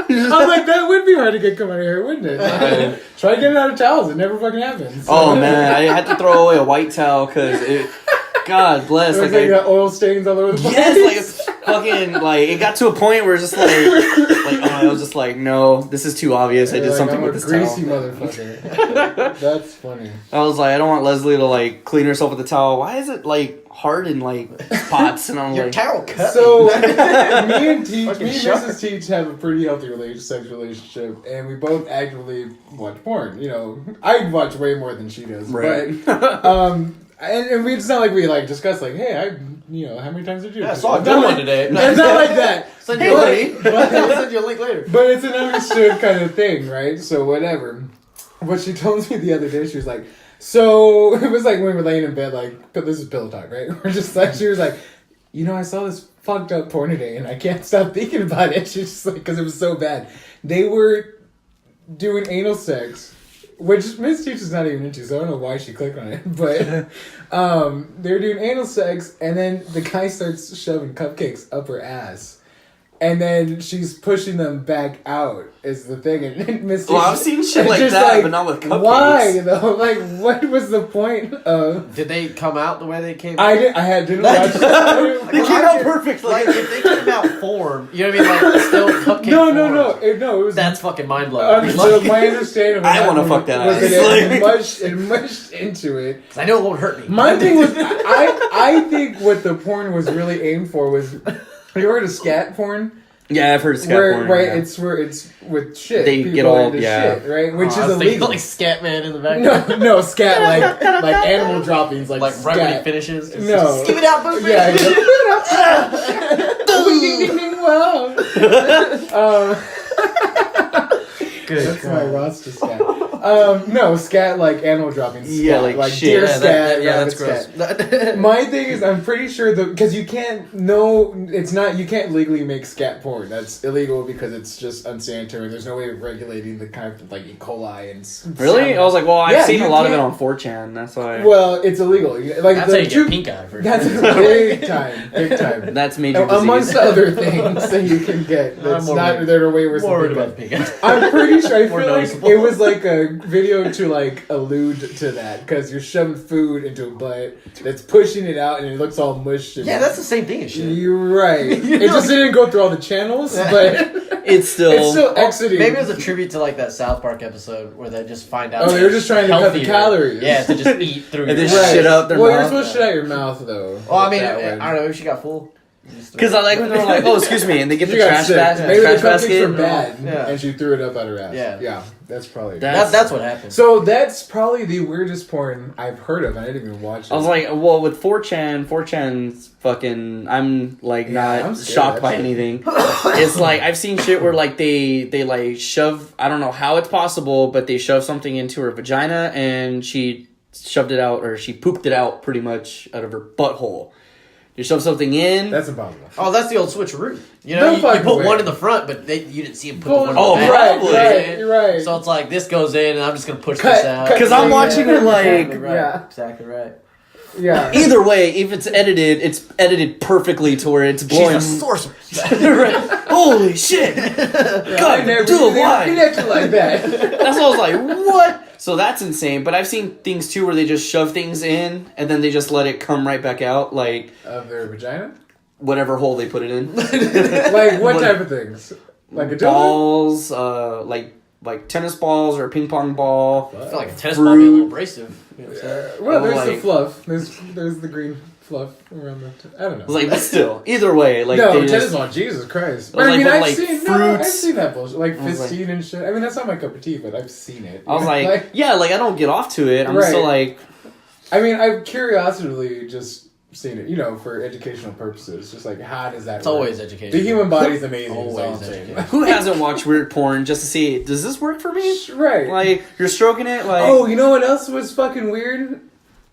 I'm like, that would be hard to get come out of here, wouldn't it? Like, try getting out of towels. It never fucking happens. Oh man, I had to throw away a white towel because it. God bless. Like I got oil stains all over the place. Yes, like it's fucking like it got to a point where it's just like I was just like, no, this is too obvious. I did something with this greasy towel. Motherfucker. That's funny. I was like, I don't want Leslie to like clean herself with the towel. Why is it like hard in like spots? And I'm Your like, towel cut. So me and Mrs. Teach have a pretty healthy sex relationship, and we both actively watch porn. You know, I watch way more than she does, right? But And it's not like we like discuss like, hey, how many times did you? Yeah, I saw a good one today. It's not like that. Send you a link. I'll send you a link later. But it's an understood kind of thing, right? So whatever. What she told me the other day, she was like, so it was like when we were laying in bed, like, but this is pillow talk, right? We're just like, she was like, I saw this fucked up porn today, and I can't stop thinking about it. She's just like, because it was so bad. They were doing anal sex. Which Miss Teach is not even into, so I don't know why she clicked on it. But they're doing anal sex, and then the guy starts shoving cupcakes up her ass. And then she's pushing them back out, is the thing. And Miss Teach... Well, I've seen shit like that, but not with cupcakes. Why, though? Like, what was the point of... Did they come out the way they came out? I didn't watch it. They came out perfectly. Like, if they came out form, you know what I mean? Like, still cupcake No, form. it was... That's fucking mind-blowing. So my understanding I want to fuck that was ass. It mushed into it. Because I know it won't hurt me. My thing was, I think what the porn was really aimed for was, have you heard of scat porn? Yeah, I've heard of scat porn. Right, yeah. it's where it's with shit. They People get all, into yeah. shit, right? Which is illegal. illegal. Like scat man in the background. No, scat like animal droppings, like right scat. when he finishes. No, give it out, boo. Yeah, ding, ding, ding, wow. Good. That's my roster scat. No, scat like animal droppings. Scat, yeah, like shit. Deer scat. That's gross. Scat. My thing is, I'm pretty sure because you can't. No, it's not. You can't legally make scat porn. That's illegal because it's just unsanitary. There's no way of regulating the kind of like E. coli and. Really? I was like, well, I've seen a lot of it can't. on 4chan. That's why. Well, it's illegal. Like That's how you get pink eye. For that's big time. Big time. That's major disease. Amongst other things that you can get. That's not. They're way worse than pink eye. I'm pretty sure. I feel like it was like a video to like allude to that because you're shoving food into a butt that's pushing it out and it looks all mushed. Yeah, that's the same thing as shit. You're right. It just didn't go through all the channels, but it's still exiting. Maybe it was a tribute to like that South Park episode where they just find out. Oh, they were just trying to cut the calories. Yeah, to just eat through. And your then shit out their mouth. mouth. You're supposed to shit out your mouth though. Well, I mean, I don't know. Maybe she got full. Because I like when they're like, oh, excuse me, and they get the trash basket. Maybe the basket were bad, and she threw it up out her ass. Yeah, that's probably... That's what happened. So that's probably the weirdest porn I've heard of, and I didn't even watch it. I was like, well, with 4chan's fucking... I'm, like, not shocked by anything. It's like, I've seen shit where, like, they like, shove... I don't know how it's possible, but they shove something into her vagina, and she shoved it out, or she pooped it out, pretty much, out of her butthole. You shove something in. That's impossible. Oh, that's the old switcheroo. You know, you put one in the front, but you didn't see him put one in the back. Right, right. So it's like, this goes in, and I'm just going to push this out. Because I'm watching it like... Exactly right. Yeah. Either way, if it's edited perfectly to where it's blowing... She's a sorceress. Right. Holy shit. God, do it why? Like that. That's what I was like, what? So that's insane. But I've seen things too where they just shove things in and then they just let it come right back out, like of their vagina, whatever hole they put it in. Like what type of things? Like a balls, like tennis balls or a ping pong ball. I feel like a tennis ball would be a little abrasive. You know what I'm saying? Well, there's the fluff. There's the green fluff around the. I don't know. Like, but still, either way, like no tennis ball. Jesus Christ! But I mean, I've seen fruits. I've seen that bullshit, like fistine and shit. I mean, that's not my cup of tea, but I've seen it. I was like, yeah, like I don't get off to it. I'm still like. I mean, I've curiosity just seen it, you know, for educational purposes. Just like, how does that? It's always education. The human body's amazing. Always education. Who hasn't watched weird porn just to see, does this work for me? Right. Like you're stroking it. Like, oh, you know what else was fucking weird?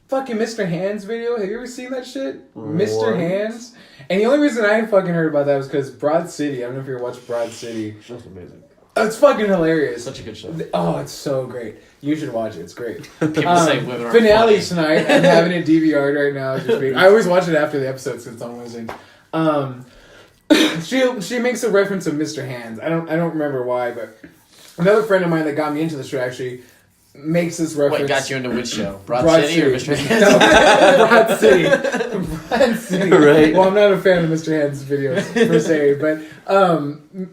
Fucking Mr. Hands video. Have you ever seen that shit? What? Mr. Hands. And the only reason I fucking heard about that was because Broad City. I don't know if you ever watched Broad City. That's amazing. It's fucking hilarious. Such a good show. Oh, it's so great. You should watch it. It's great. People say women are finale tonight. I'm having it DVR'd right now. I always watch it after the episode since I'm listening. She makes a reference of Mr. Hands. I don't remember why, but another friend of mine that got me into the show actually makes this reference. Wait, got you into which show? Broad City or Mr. Hands? No, Broad City. Broad City. Right. Well, I'm not a fan of Mr. Hands' videos per se, but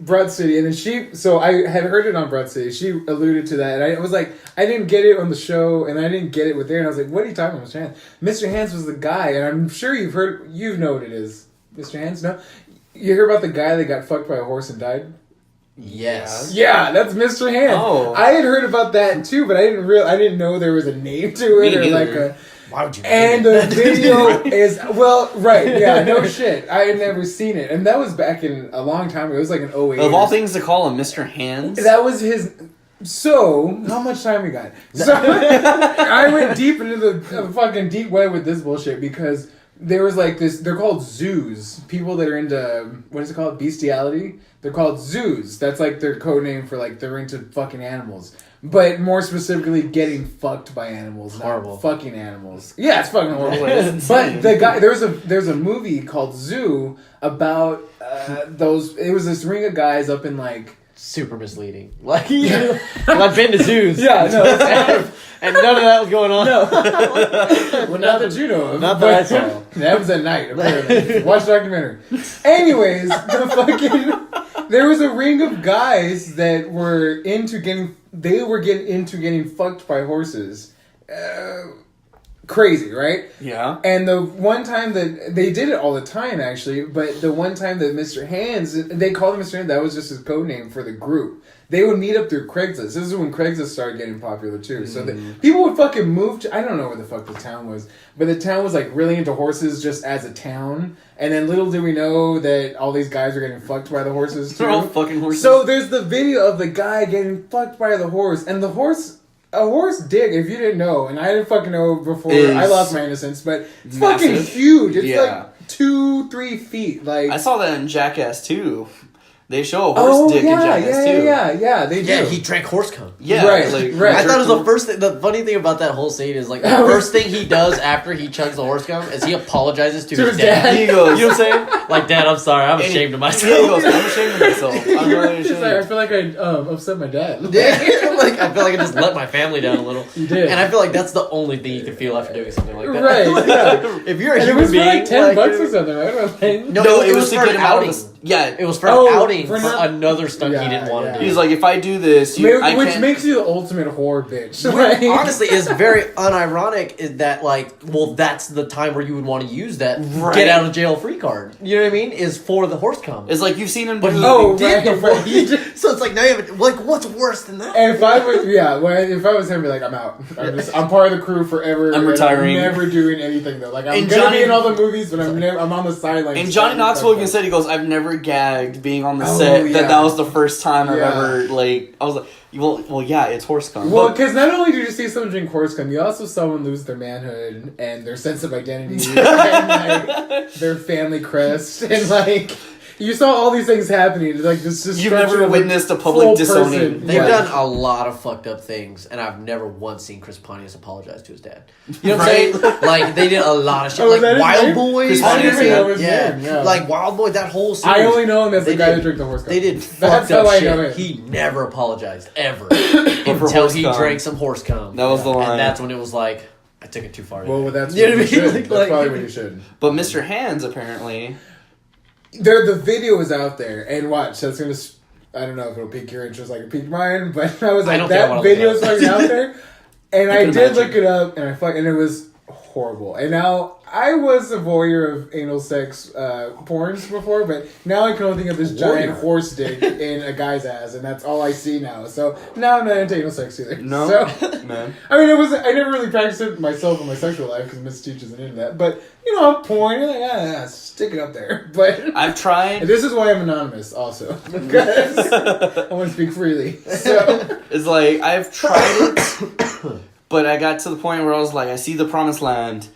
Broad City. And then so I had heard it on Broad City. She alluded to that. And I was like, I didn't get it on the show, and I didn't get it with there. And I was like, what are you talking about, Mr. Hands? Mr. Hands was the guy, and I'm sure you know what it is. Mr. Hands, no? You hear about the guy that got fucked by a horse and died? Yes. Yeah, that's Mr. Hands. Oh. I had heard about that too, but I didn't know there was a name to it or like a. Why would you? And the video is no shit. I had never seen it, and that was back in a long time ago. It was like an 08. Of all things to call him Mr. Hands. That was his. So how much time we got? So I went deep into the fucking deep well with this bullshit because. There was like this, they're called zoos. People that are into, what is it called? Bestiality? They're called zoos. That's like their code name for like, they're into fucking animals. But more specifically, getting fucked by animals. Horrible. Fucking animals. Yeah, it's fucking horrible. But the guy, there's a movie called Zoo about it was this ring of guys up in like, super misleading. Like, I've been to zoos. Yeah, no. And none of that was going on. No. Well, not that you know of. Not that I saw. That was at night, apparently. Watch the documentary. Anyways, there was a ring of guys that were into getting fucked by horses. Crazy, right? Yeah. And the one time that they did it all the time, actually, but the one time that Mr. Hands, they called him Mr. Hands, that was just his code name for the group. They would meet up through Craigslist. This is when Craigslist started getting popular too. So people would fucking move to, I don't know where the fuck the town was, but the town was like really into horses just as a town. And then little did we know that all these guys were getting fucked by the horses too. They're all fucking horses. So there's the video of the guy getting fucked by the horse, and a horse dick, if you didn't know, and I didn't fucking know before I lost my innocence, but it's massive. Fucking huge. It's like 2-3 feet. Like I saw that in Jackass too. They show a horse dick in Jackass too. Yeah, they do. Yeah, he drank horse cum. Yeah, right. I thought it was the first thing. The funny thing about that whole scene is like the first thing he does after he chugs the horse cum is he apologizes to his dad. He goes, you know what I'm saying? Like, Dad, I'm sorry, I'm ashamed of myself. He goes, I'm ashamed of myself. I'm really ashamed. Like, I feel like I upset my dad. Like, I feel like I just let my family down a little. You did, and I feel like that's the only thing you can feel after doing something like that. Right? Yeah. If you're a human being, it was for like $10 or something, right? No, it was to get him out. Yeah. It was for an outing for another stunt he didn't want to do. He's like, if I do this, which makes you the ultimate whore bitch. Which, honestly, is very unironic. Is that like, well, that's the time where you would want to use that get out of jail free card. You know what I mean? Is for the horse cum. It's like you've seen him, but he did before. So it's like now you have like, what's worse than that? And if I was him, I'd be like, I'm out. I'm part of the crew forever. I'm retiring. I'm never doing anything though. Like I'm gonna be in all the movies, but I'm on the sidelines. And Johnny Knoxville even said, he goes, I've never gagged being on the set. Yeah. That was the first time I've ever, like, I was like, well, yeah, it's horse cum. Well, because not only did you see someone drink horse cum, you also saw someone lose their manhood and their sense of identity and, like, their family crest. And, like, you saw all these things happening. Like, this you've never witnessed a public disowning. They've done a lot of fucked up things, and I've never once seen Chris Pontius apologize to his dad. You know what I'm saying? Like, they did a lot of shit. Like, Wild Boys. Like, Wild Boy, that whole series. I only know him as the guy that drank the horse cum. They did fucked up shit. He never apologized, ever. Until he drank some horse cum. That was the line. And that's when it was like, I took it too far. Well, that's what you should. That's probably what you should. But Mr. Hands, apparently... The video is out there, and watch. That's gonna. I don't know if it'll pique your interest like it piqued mine, but I was like, that video is fucking out there, and I did look it up, and and it was horrible. And now I was a voyeur of anal sex porns before, but now I can only think of this giant horse dick in a guy's ass, and that's all I see now. So now I'm not into anal sex either. No, so, man. I mean, I never really practiced it myself in my sexual life because Miss Teach isn't into that, but. You know, I'm porn. You're like, yeah, stick it up there. But I've tried. This is why I'm anonymous, also, because I want to speak freely. So it's like I've tried it, but I got to the point where I was like, I see the promised land.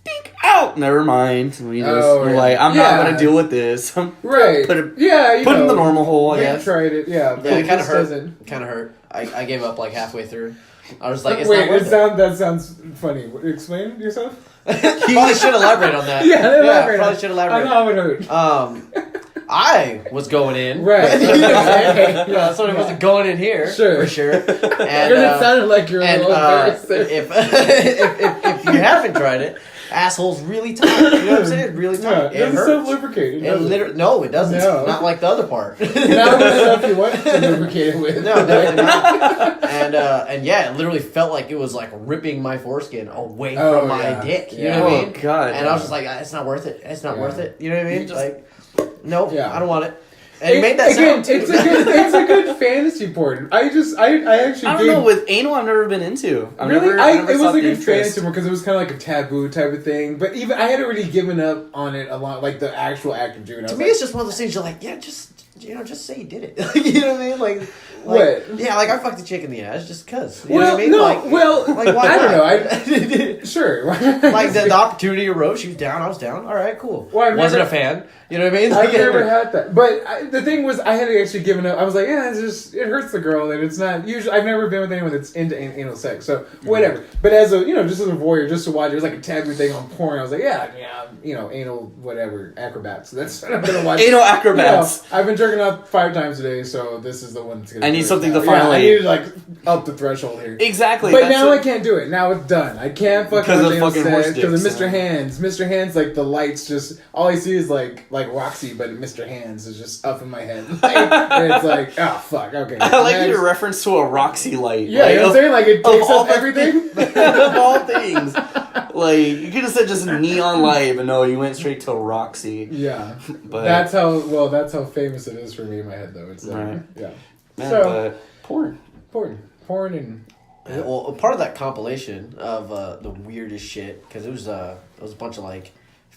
Dink out. Never mind. We just like, I'm not gonna deal with this. Right. Put in the normal hole. I guess. Tried it. Yeah. It kind of hurt. Kind of hurt. I gave up like halfway through. I was like, it's wait, not worth it. That sounds funny. Explain yourself. Probably should elaborate on that. Probably should elaborate. I know how it hurt. I was going in. Right. Yeah, so it wasn't going in here. Sure. For sure. And it sounded like you're a little embarrassed. If you haven't tried it, asshole's really tight. You know what I'm saying? Really tight. Yeah, it doesn't self-lubricate. No, it doesn't. No. Not like the other part. Not the stuff you want to lubricate it with. No, definitely not. And yeah, it literally felt like it was like ripping my foreskin away from my dick. You know what I mean? God. And I was just like, it's not worth it. It's not worth it. You know what I mean? Like, nope, I don't want it. And it made that sound too. It's a good fantasy porn. I actually I don't know, with anal I've never been into. It was a good fantasy porn because it was kind of like a taboo type of thing. But even I had already given up on it a lot, like the actual act of doing it. To me, it's just one of those things you're like, just say you did it. You know what I mean? Like what? Yeah, like I fucked a chick in the ass just cause. You know what I mean? Like why? I don't know. Sure. Like the opportunity arose. She was down. I was down. All right, cool. Well, wasn't a fan. You know what I mean? I've never had that. But the thing was, I had actually given up. I was like, yeah, it hurts the girl, and it's not usually. I've never been with anyone that's into anal sex, so whatever. But as a just as a voyeur, just to watch, it was like a taboo thing on porn. I was like, anal whatever acrobats. That's what I'm gonna watch. Anal acrobats. I've been jerking up 5 times today, so this is the one that's gonna. I need something to finally. I need to like up the threshold here. Exactly. But now I can't do it. Now it's done. I can't fucking because of fucking horse dicks. Because of Mr. Hands. Mr. Hands, like the lights just all I see is like Roxy, but Mr. Hands is just up in my head. And it's like, oh fuck, okay. I like your reference to a Roxy light. Yeah, you know what I'm saying? Like it takes up everything. Of all things. Like you could have said just neon light, but no, you went straight to Roxy. Yeah. But that's how famous it is for me in my head though. It's right. Yeah. Man, so porn and well, part of that compilation of the weirdest shit because it was a bunch of like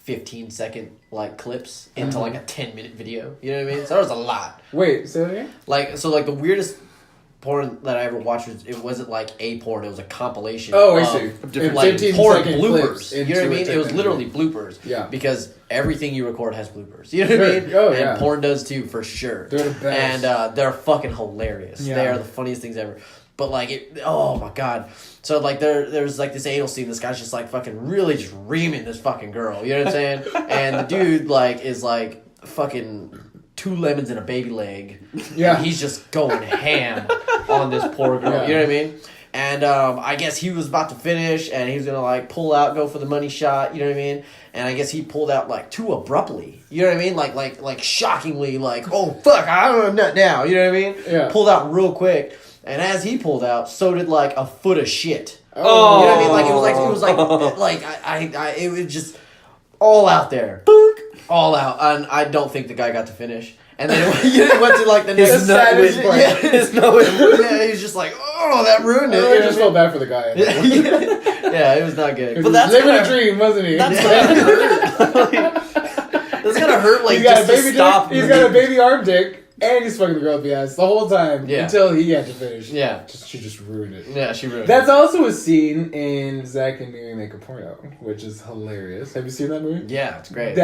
15-second like clips into like a 10-minute video. You know what I mean? So there was a lot. Wait, say that again? Like the weirdest porn that I ever watched it wasn't like a porn, it was a compilation I see. Of different like porn bloopers. You know what I mean? It was literally bloopers. Yeah. Because everything you record has bloopers. You know what I mean? Oh, and porn does too, for sure. They're the best. And they're fucking hilarious. Yeah. They are the funniest things ever. But like oh my god. So like there's like this anal scene, this guy's just like fucking really just reaming this fucking girl. You know what I'm saying? And the dude like is like fucking 2 lemons and a baby leg. Yeah. And he's just going ham on this poor girl. Yeah. You know what I mean? And I guess he was about to finish, and he was gonna like pull out, go for the money shot. You know what I mean? And I guess he pulled out like too abruptly. You know what I mean? Like shockingly, like, oh fuck, I don't know nut now. You know what I mean? Yeah. Pulled out real quick, and as he pulled out, so did like a foot of shit. Oh, you know what I mean? Like it was like I it was just all out there, all out, and I don't think the guy got to finish. And then it went to like the next his nut was part. Yeah, his nut was, yeah, he's just like, oh, that ruined it. I just felt bad for the guy. Yeah, it was not good. But that's living a dream, wasn't he? That's gonna hurt. That's gonna hurt. Like, he's got just a baby to stop. Dick, he's got a baby arm dick. And he's fucking the girl up the ass the whole time until he had to finish. Yeah. She just ruined it. Yeah, she ruined it. That's also a scene in Zack and Miri Make a Porno, which is hilarious. Have you seen that movie? Yeah, it's great.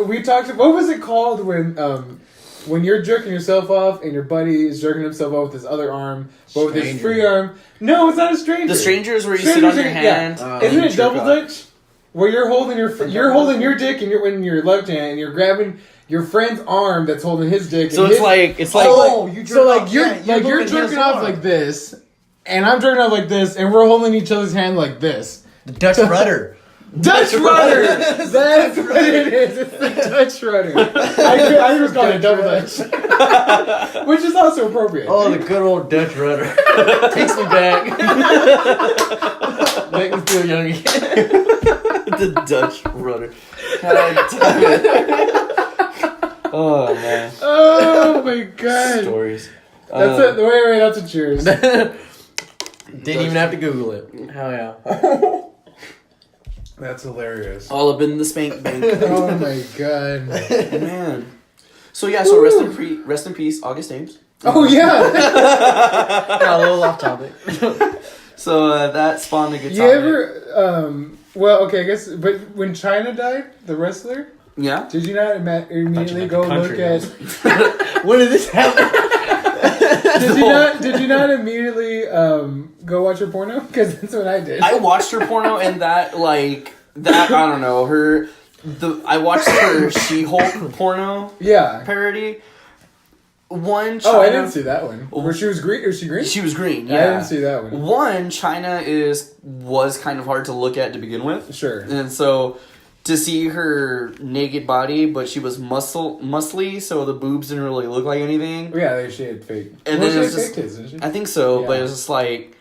We talked. What was it called when you're jerking yourself off and your buddy is jerking himself off with his other arm, but with his free arm? No, it's not a stranger. The stranger is where you sit on your hand. Yeah. Isn't it double dutch? Where you're holding your dick in your left hand and you're grabbing your friend's arm that's holding his dick. So it's like you're jerking off like this, and I'm jerking off like this, and we're holding each other's hand like this. The Dutch rudder. Dutch rudder. That's what it is. It's the Dutch rudder. I just call it double Dutch, which is also appropriate. Oh, the good old Dutch rudder takes me back. Make me feel young again. The Dutch rudder. God damn it. Oh man. Oh my god. Stories. That's it. Wait, that's a cheers. Didn't even have to Google it. Hell yeah. That's hilarious. All up in the spank bank. Oh my god. Man. So yeah, so rest in peace, August Ames. Oh yeah. Got a little off topic. So that spawned a good You ever well, okay, I guess, but when China died, the wrestler, yeah, did you not immediately go look at when did this happen? Did you not immediately go watch her porno? Because that's what I did. I watched her porno and that I don't know I watched her She-Hulk porno parody. One China, I didn't see that one. Where she was green? Was she green? She was green. Yeah, I didn't see that one. One, China was kind of hard to look at to begin with. Sure. And so to see her naked body, but she was muscly, so the boobs didn't really look like anything. Yeah, she had fake. And then it was just, didn't she? I think so, yeah. but it was just like,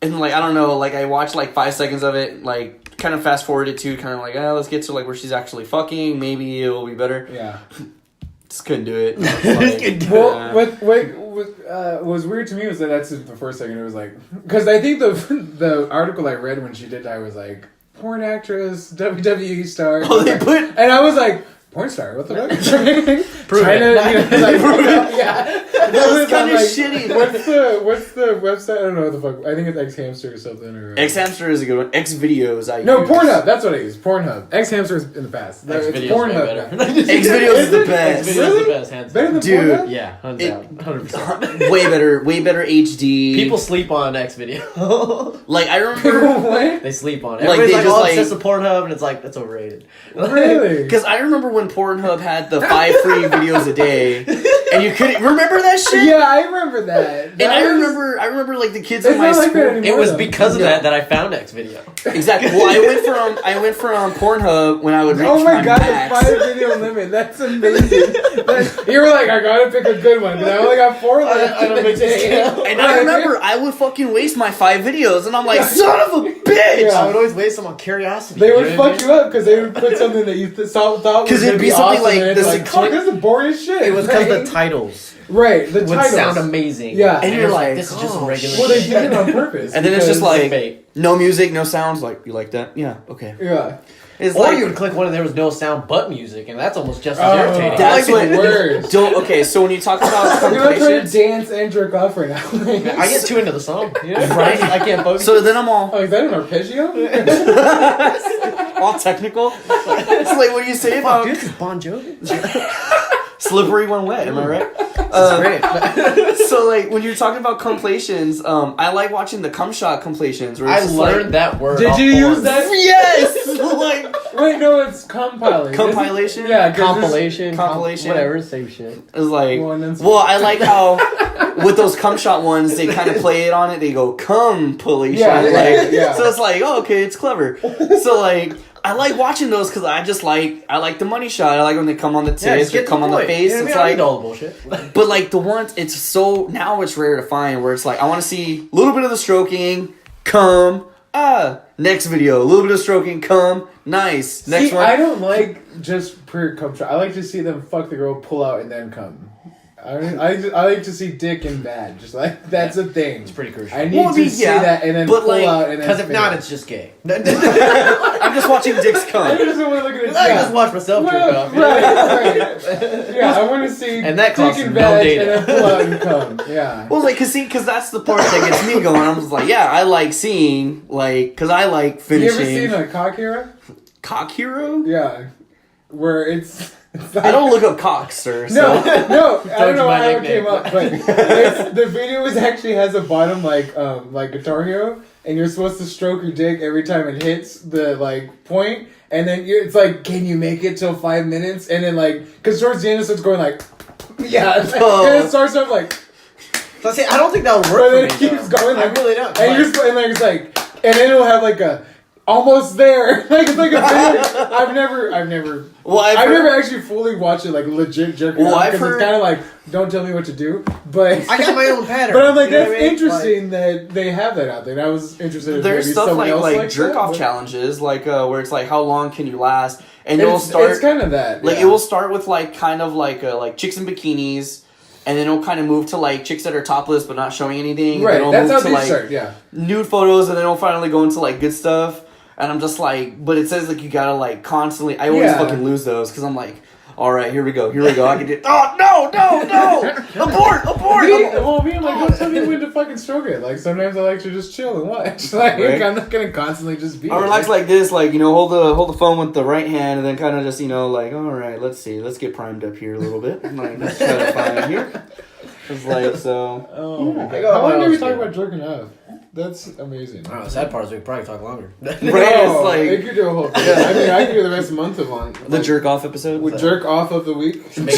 and like I don't know, like I watched like 5 seconds of it, like kind of fast forwarded to kind of like, let's get to like where she's actually fucking. Maybe it will be better. Yeah. Just couldn't do it. What was weird to me was that's the first second. It was like, because I think the article I read when she did die was like, porn actress, WWE star. Oh, they put, and I was like, porn star? What the fuck? China, yeah. That was kind of shitty. What's the website? I don't know what the fuck. I think it's X Hamster or something. Or X Hamster is a good one. X Videos. No, Pornhub. That's what I use. Pornhub. X Hamster is in the past. X It's Videos Pornhub. X Videos is the best. X Videos is the best, hands Better down. than Pornhub? Yeah, 100%. Way better HD. People sleep on X Video. Like I remember, what? They sleep on it. Like, Everybody's they like, just, oh, like- it's just a Pornhub, and it's like, that's overrated. Really? because I remember when Pornhub had the 5 free videos a day, and you couldn't remember that shit. Yeah, I remember that. And I remember like the kids in It's my not like school. that anymore. It was because of that I found X Video. Exactly. Well, I went from Pornhub when I would reach Oh my god, max. the 5 video limit. That's amazing. You were like, I gotta pick a good one, because I only got 4 left in the day. And I remember I would fucking waste my 5 videos, and I'm like, son of a bitch! I would always waste them on curiosity. They would fuck you up, because they would put something that you thought was Because it'd gonna be something awesome, like and it's this. like, fuck, this is boring as shit. It was because the titles Right, the would titles sound amazing. Yeah. And you're you're like, like, this is just some oh, regular Well, they shit. did it on purpose. And then it's just because- like, Fake. no music, no sounds. Like, you like that? Yeah, okay. Yeah. It's Or like, you would click one and there was no sound but music, and that's almost just as Oh, irritating. that's like the what. worst. Okay, so when you talk about I'm not trying to compilations, dance and jerk off right now. I get too into the song. You know? Right. I can't focus. so then I'm all Oh, is that an arpeggio? all technical. It's like what do you say about Dude, this is Bon Jovi. slippery when wet? Am I right? Great. So like when you're talking about compilations, I like watching the cum shot compilations. Where I it's just learned like, that word. Did off you porn. use that? yes, like Wait, no, it's compilation. Compilation? Yeah, Compilation. Whatever, same shit. It's like, well, I like how with those cum shot ones, they kind of play it on it. They go, compilation. Yeah. So it's like, oh, okay, it's clever. So, like, I like watching those because I like the money shot. I like when they come on the tits or come on the face. You know, it's like all the bullshit. But like the ones, it's so now it's rare to find where it's like I want to see a little bit of the stroking, come, next video, a little bit of stroking, come, nice. Next one. I don't like just pure cum shot. I like to see them fuck the girl, pull out, and then come. I like to see dick and bad. Just like that's a thing. It's pretty crucial. I need to see that and then pull out and then. Because if not, it's just gay. I'm just watching dicks come. I just want to look at it. I just watch myself jerk off. Right. Yeah, I want to see and that dick and no bad data. and then pull out and come. Yeah. Well, like, cause that's the part that gets me going. I'm just like, yeah, I like seeing, like, cause I like finishing. You ever seen a cock hero? Cock hero? Yeah, where it's like, I don't look up cocks, sir. So. No, I don't know how it came up, but the video actually has a bottom like Guitar Hero, and you're supposed to stroke your dick every time it hits the like point, and then it's like, can you make it till 5 minutes? And then like, because towards the end it starts going like, yeah, and it starts off like. So see, I don't think that would But work then for it me. keeps going like, I really don't. and you're just, and like it's like, and then it'll have like a. Almost there, like it's like a video. I've never actually fully watched it like legit jerking off because it's kind of like don't tell me what to do. But I got my own pattern. But I'm like that's interesting that they have that out there. And I was interested. In there's maybe stuff like jerk off that, challenges, like where it's like how long can you last, and it'll start. It's kind of that. Like it will start with like kind of like chicks in bikinis. And then it'll kind of move to like chicks that are topless but not showing anything. Right, that's how they start. Yeah, nude photos, and then it'll finally go into like good stuff. And I'm just like, but it says like you gotta like constantly. I always fucking lose those because I'm like, all right, here we go. I can do. Oh no! Abort! Me, I'm like, don't tell me when to fucking stroke it. Like sometimes I like to just chill and watch. Like I'm not gonna constantly just be. I relax like this, like hold the phone with the right hand, and then kind of just like, all right, let's get primed up here a little bit. Like let's try to find here. It's like so. Oh my god! How long did we talk about jerking off? That's amazing. Oh, the sad part is we could probably talk longer. Right? It's like they could do a whole thing. I mean, I could do the rest of the month of on the jerk off episode. With jerk off of the week. We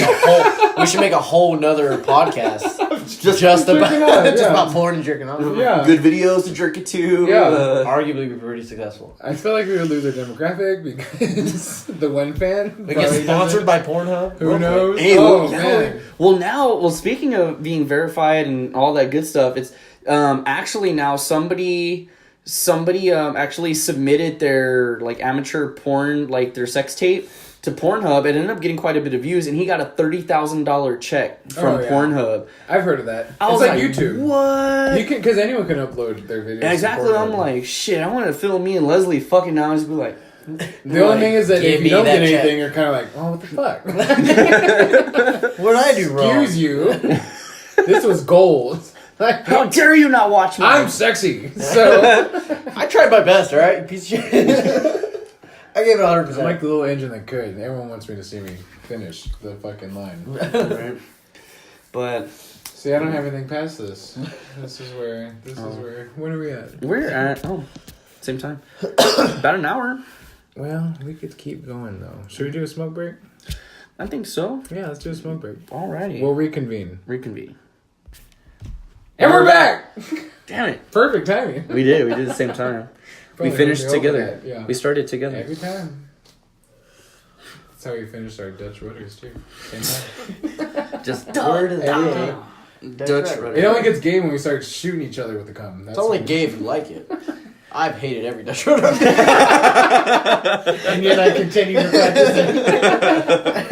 should make a whole nother podcast just about porn and jerking off. Yeah, good videos to jerk it to. Yeah, arguably be pretty successful. I feel like we would lose our demographic because the one fan. We get sponsored by Pornhub. Who knows? Hey, man. Well, speaking of being verified and all that good stuff, it's actually now somebody actually submitted their like amateur porn, like their sex tape to Pornhub. It ended up getting quite a bit of views, and he got a $30,000 check from Pornhub. I've heard of that. It's like YouTube. What? You can, because anyone can upload their videos. Exactly. I'm like, shit. I want to film me and Leslie fucking now. Just be like. The only thing is that if you don't get anything, you're kind of like, oh, what the fuck? What did I do wrong? Excuse you. This was gold. Like, how dare you not watch me? I'm sexy. So I tried my best, alright? Piece of shit. I gave it 100%. I'm like the little engine that could. Everyone wants me to see me finish the fucking line. Right. But see, I don't have anything past this. This is where. When are we at? We're at same time. About an hour. Well, we could keep going though. Should we do a smoke break? I think so. Yeah, let's do a smoke break. Alrighty. We'll reconvene. And we're back! Damn it. Perfect timing. We did at the same time. We finished together. Yeah. We started together. Every time. That's how we finished our Dutch rudders too. Same time. Just Dutch rudder. It only gets gay when we start shooting each other with the cum. It's only gay if you like it. I've hated every Dutch rudder. And yet I continue to practice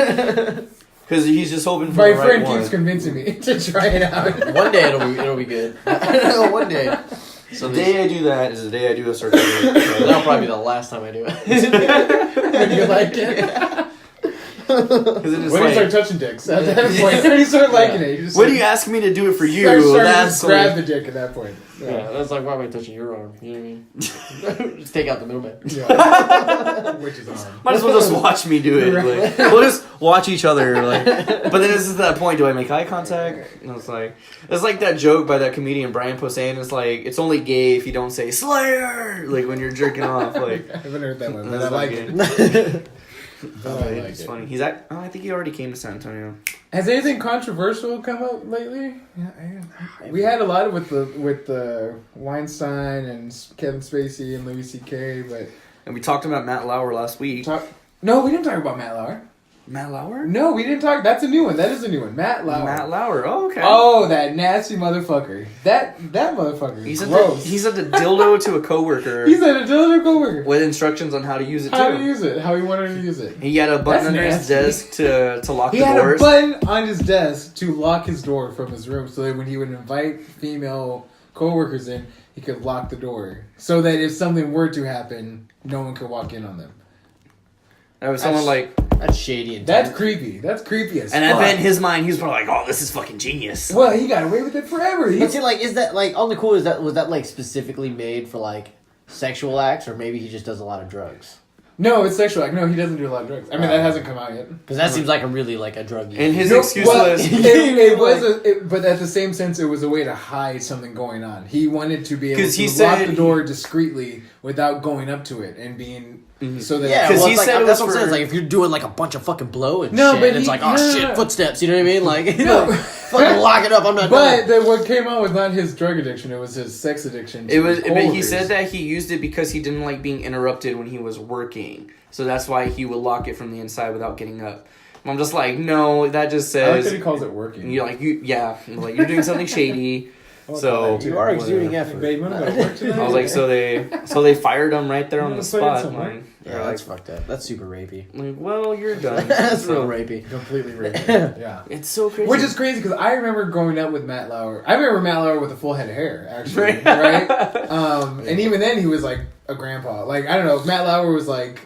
it. Because he's just hoping for My the right friend one. keeps convincing me to try it out. One day it'll be good. One day. So the day I do that is the day I do a circle. So that'll probably be the last time I do it. When you like it. When you start touching dicks at that point, when you start liking it, you just when do you ask me to do it for you? That's grab the dick at that point. Yeah, that's like, why am I touching your arm? You know what I mean? Just take out the middleman. Yeah. Which is arm. Might as well just watch me do it. Like, we'll just watch each other. Like, but then it's at that point, do I make eye contact? And it's like that joke by that comedian Brian Posehn. It's like, it's only gay if you don't say Slayer, like when you're jerking off. Like, I haven't heard that one, but I like it. It's funny. I think he already came to San Antonio. Has anything controversial come up lately? We had a lot with the Weinstein and Kevin Spacey and Louis C.K. And we talked about Matt Lauer last week. No, we didn't talk about Matt Lauer. Matt Lauer? No, we didn't talk. That's a new one. That is a new one. Matt Lauer. Oh, okay. Oh, that nasty motherfucker. That motherfucker. He sent a dildo to a coworker. He sent a dildo to a coworker with instructions on how to use it. How to use it. How he wanted to use it. He had a button under his desk to lock the doors. He had a button on his desk to lock his door from his room, so that when he would invite female coworkers in, he could lock the door, so that if something were to happen, no one could walk in on them. That was someone like... That's shady and That's creepy. That's creepy as fuck. And I bet in his mind, he was probably like, oh, this is fucking genius. Well, he got away with it forever. But see, like, is that, like, on the cool, was that, like, specifically made for, like, sexual acts, or maybe he just does a lot of drugs? No, it's sexual. Like, no, he doesn't do a lot of drugs. I mean, that hasn't come out yet. Because that seems like a really, like, a drug use. And his excuse was... but at the same sense, it was a way to hide something going on. He wanted to be able to lock the door discreetly without going up to it and being... So that because he said that's what I'm saying. Like if you're doing like a bunch of fucking blow and shit, but it's like shit, footsteps. You know what I mean? Like fucking lock it up. I'm not. But what came out was not his drug addiction; it was his sex addiction. It was. But he said that he used it because he didn't like being interrupted when he was working. So that's why he would lock it from the inside without getting up. I'm just like, no, that just says. I like that he calls it working. You're like you're doing something shady. So you are exuding effort. Babe, when I work tonight? I was like, so they fired him right there on the spot. Like, yeah, that's fucked up. That's super rapey. Like, well, you're done. That's real rapey. Completely rapey. Yeah, it's so crazy. Which is crazy because I remember growing up with Matt Lauer. I remember Matt Lauer with a full head of hair, actually, right? And even then, he was like a grandpa. Like I don't know, Matt Lauer was like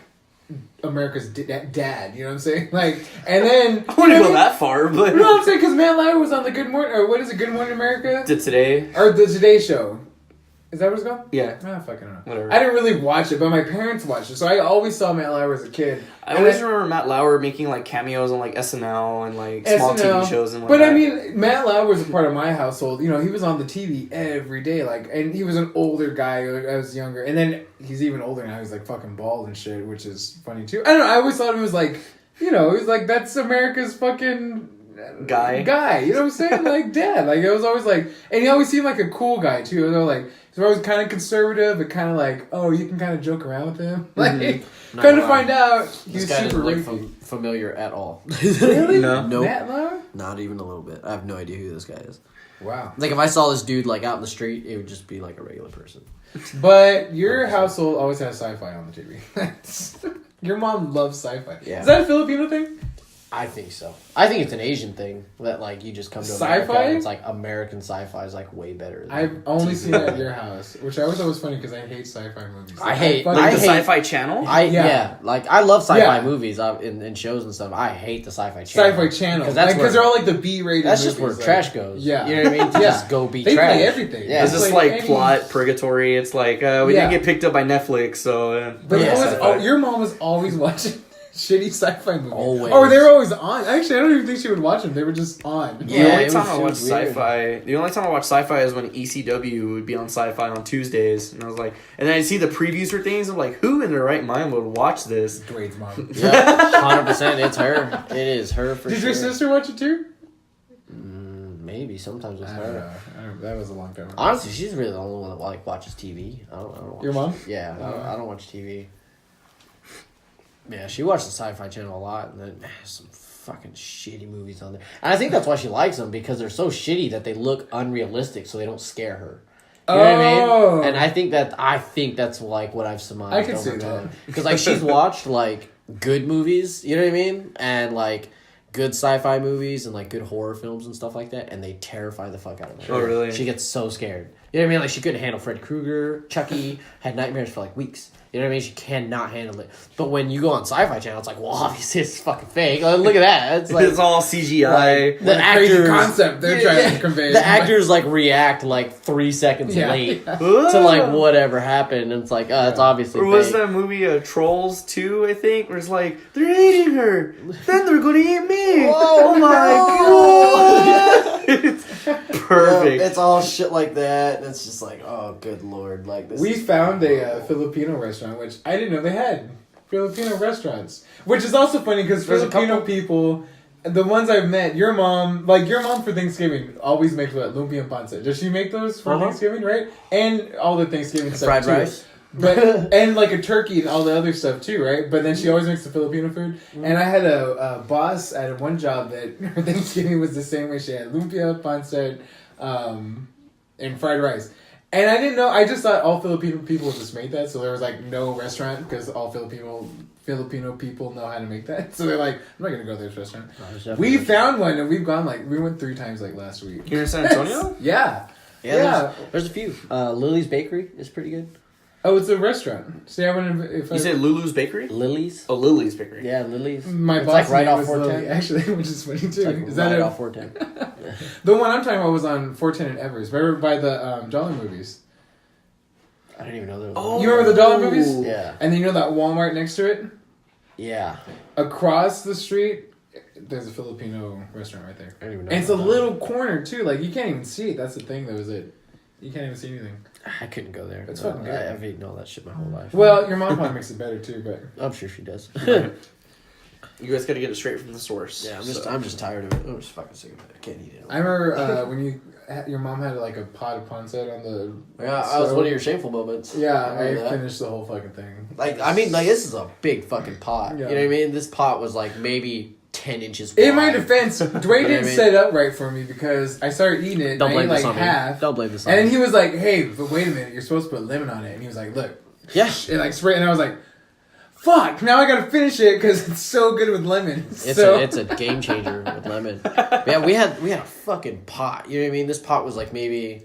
America's dad, you know what I'm saying? Like, and then I wouldn't go that far, but you know what I'm saying? Because Matt Lauer was on the Good Morning, or what is it, Good Morning America? The Today Show. Is that what it's called? Yeah. I fucking don't know. Whatever. I didn't really watch it, but my parents watched it, so I always saw Matt Lauer as a kid. I always remember Matt Lauer making like cameos on like SNL and like small TV shows and but I mean, Matt Lauer was a part of my household. You know, he was on the TV every day, like, and he was an older guy. I was younger, and then he's even older now. He's like fucking bald and shit, which is funny too. I don't know. I always thought he was like, you know, he was like that's America's fucking guy. You know what I'm saying? Like dad. Like it was always like, and he always seemed like a cool guy too. They were like. He's always kind of conservative, but kind of like, oh, you can kind of joke around with him. Like, kind of find out he's super rapey. Familiar at all. Really? No. Nope. Matt Lauer? Not even a little bit. I have no idea who this guy is. Wow. Like, if I saw this dude, like, out in the street, it would just be, like, a regular person. But your household always has sci-fi on the TV. Your mom loves sci-fi. Yeah. Is that a Filipino thing? I think so. I think it's an Asian thing that like you just come to America sci-fi? and it's like American sci-fi is like way better. I've only seen it at your house, which I always thought was funny because I hate sci-fi movies. I hate the Sci-Fi Channel. Like I love sci-fi movies in shows and stuff. I hate the Sci-Fi Channel. Sci-fi Channel because they're all like the B-rated. That's movies, just where like, trash goes. Yeah, you know what I mean. To just go be they trash. Play everything. Yeah, it's just like plot purgatory. It's like we didn't get picked up by Netflix, so. But your mom was always watching. Shitty sci-fi movies. Always. Oh, they were always on. Actually, I don't even think she would watch them. They were just on. Yeah, the only time I watch sci-fi. The only time I watch sci-fi is when ECW would be on sci-fi on Tuesdays, and I was like, and then I see the previews for things. I'm like, who in their right mind would watch this? Drade's mom. Yeah, 100%. It's her. It is her for sure. Did your sister watch it too? Maybe sometimes with I her. don't know. That was a long time ago. Honestly, she's really the only one that like watches TV. I don't watch. Your mom? Yeah, I don't watch TV. Yeah, she watches the Sci-Fi Channel a lot, and then some fucking shitty movies on there. And I think that's why she likes them, because they're so shitty that they look unrealistic, so they don't scare her. You know what I mean? And I think that's like what I've surmised. I can see that because like she's watched like good movies, you know what I mean, and like good sci-fi movies and like good horror films and stuff like that, and they terrify the fuck out of her. Oh really? She gets so scared. You know what I mean? Like, she couldn't handle Freddy Krueger, Chucky, had nightmares for, like, weeks. You know what I mean? She cannot handle it. But when you go on Sci-Fi Channel, it's like, well, obviously it's fucking fake. Like, look at that. It's like... it's all CGI. Like, the actors... crazy concept they're trying to convey. The actors, like, react, like, 3 seconds late to, like, whatever happened. And it's like, it's obviously Or fake. was that movie Trolls 2, I think? Where it's like, they're eating her. Then they're going to eat me. Oh my God. It's perfect. It's all shit like that. And it's just like, oh, good Lord. Like, this We found a Filipino restaurant, which I didn't know they had. Filipino restaurants. Which is also funny because Filipino people, the ones I've met, your mom for Thanksgiving always makes what? Lumpia and pancit. Does she make those for Thanksgiving, right? And all the Thanksgiving stuff fried too. rice. But and like a turkey and all the other stuff too, right? But then she always makes the Filipino food. And I had a boss at one job that her Thanksgiving was the same way. She had lumpia, pancit, and fried rice. And I didn't know. I just thought all Filipino people just made that. So there was like no restaurant because all Filipino people know how to make that. So they're like, I'm not gonna go to this restaurant. We found one and we've gone we went 3 times like last week. Here in San Antonio? Yeah. There's a few. Lily's Bakery is pretty good. Oh, it's a restaurant. See, I went if You said Lulu's Bakery? Lily's? Oh, Lily's Bakery. Yeah, Lily's. My it's boss like right name off was 410. Lily, actually, which is funny too. It's like is that right off 410. The one I'm talking about was on 410 and Evers, right by the dollar movies. I didn't even know there was Oh. You remember the dollar movies? Yeah. And then you know that Walmart next to it? Yeah. Across the street, there's a Filipino restaurant right there. I didn't even know. And it's a little corner too. Like you can't even see it. That's the thing. That was it. You can't even see anything. I couldn't go there. It's fucking good. I've eaten all that shit my whole life. Well, your mom probably makes it better too, but I'm sure she does. You guys got to get it straight from the source. Yeah, I'm just tired of it. I'm just fucking sick of it. I can't eat it. I remember when your mom had like a pot of pancit on the. Yeah, that was one of your shameful moments. Yeah, I finished the whole fucking thing. Like, I mean, like, this is a big fucking pot. Yeah. You know what I mean? This pot was like maybe 10 inches wide. In my defense, Dwayne didn't set it up right for me because I started eating it. Don't I blame ate like this on half. me. Don't blame this on And then me. he was like, "Hey, but wait a minute, you're supposed to put lemon on it." And he was like, "Look, Yeah. and like spray." And I was like, "Fuck!" Now I gotta finish it because it's so good with lemon. It's a game changer with lemon. Yeah, we had a fucking pot. You know what I mean? This pot was like maybe,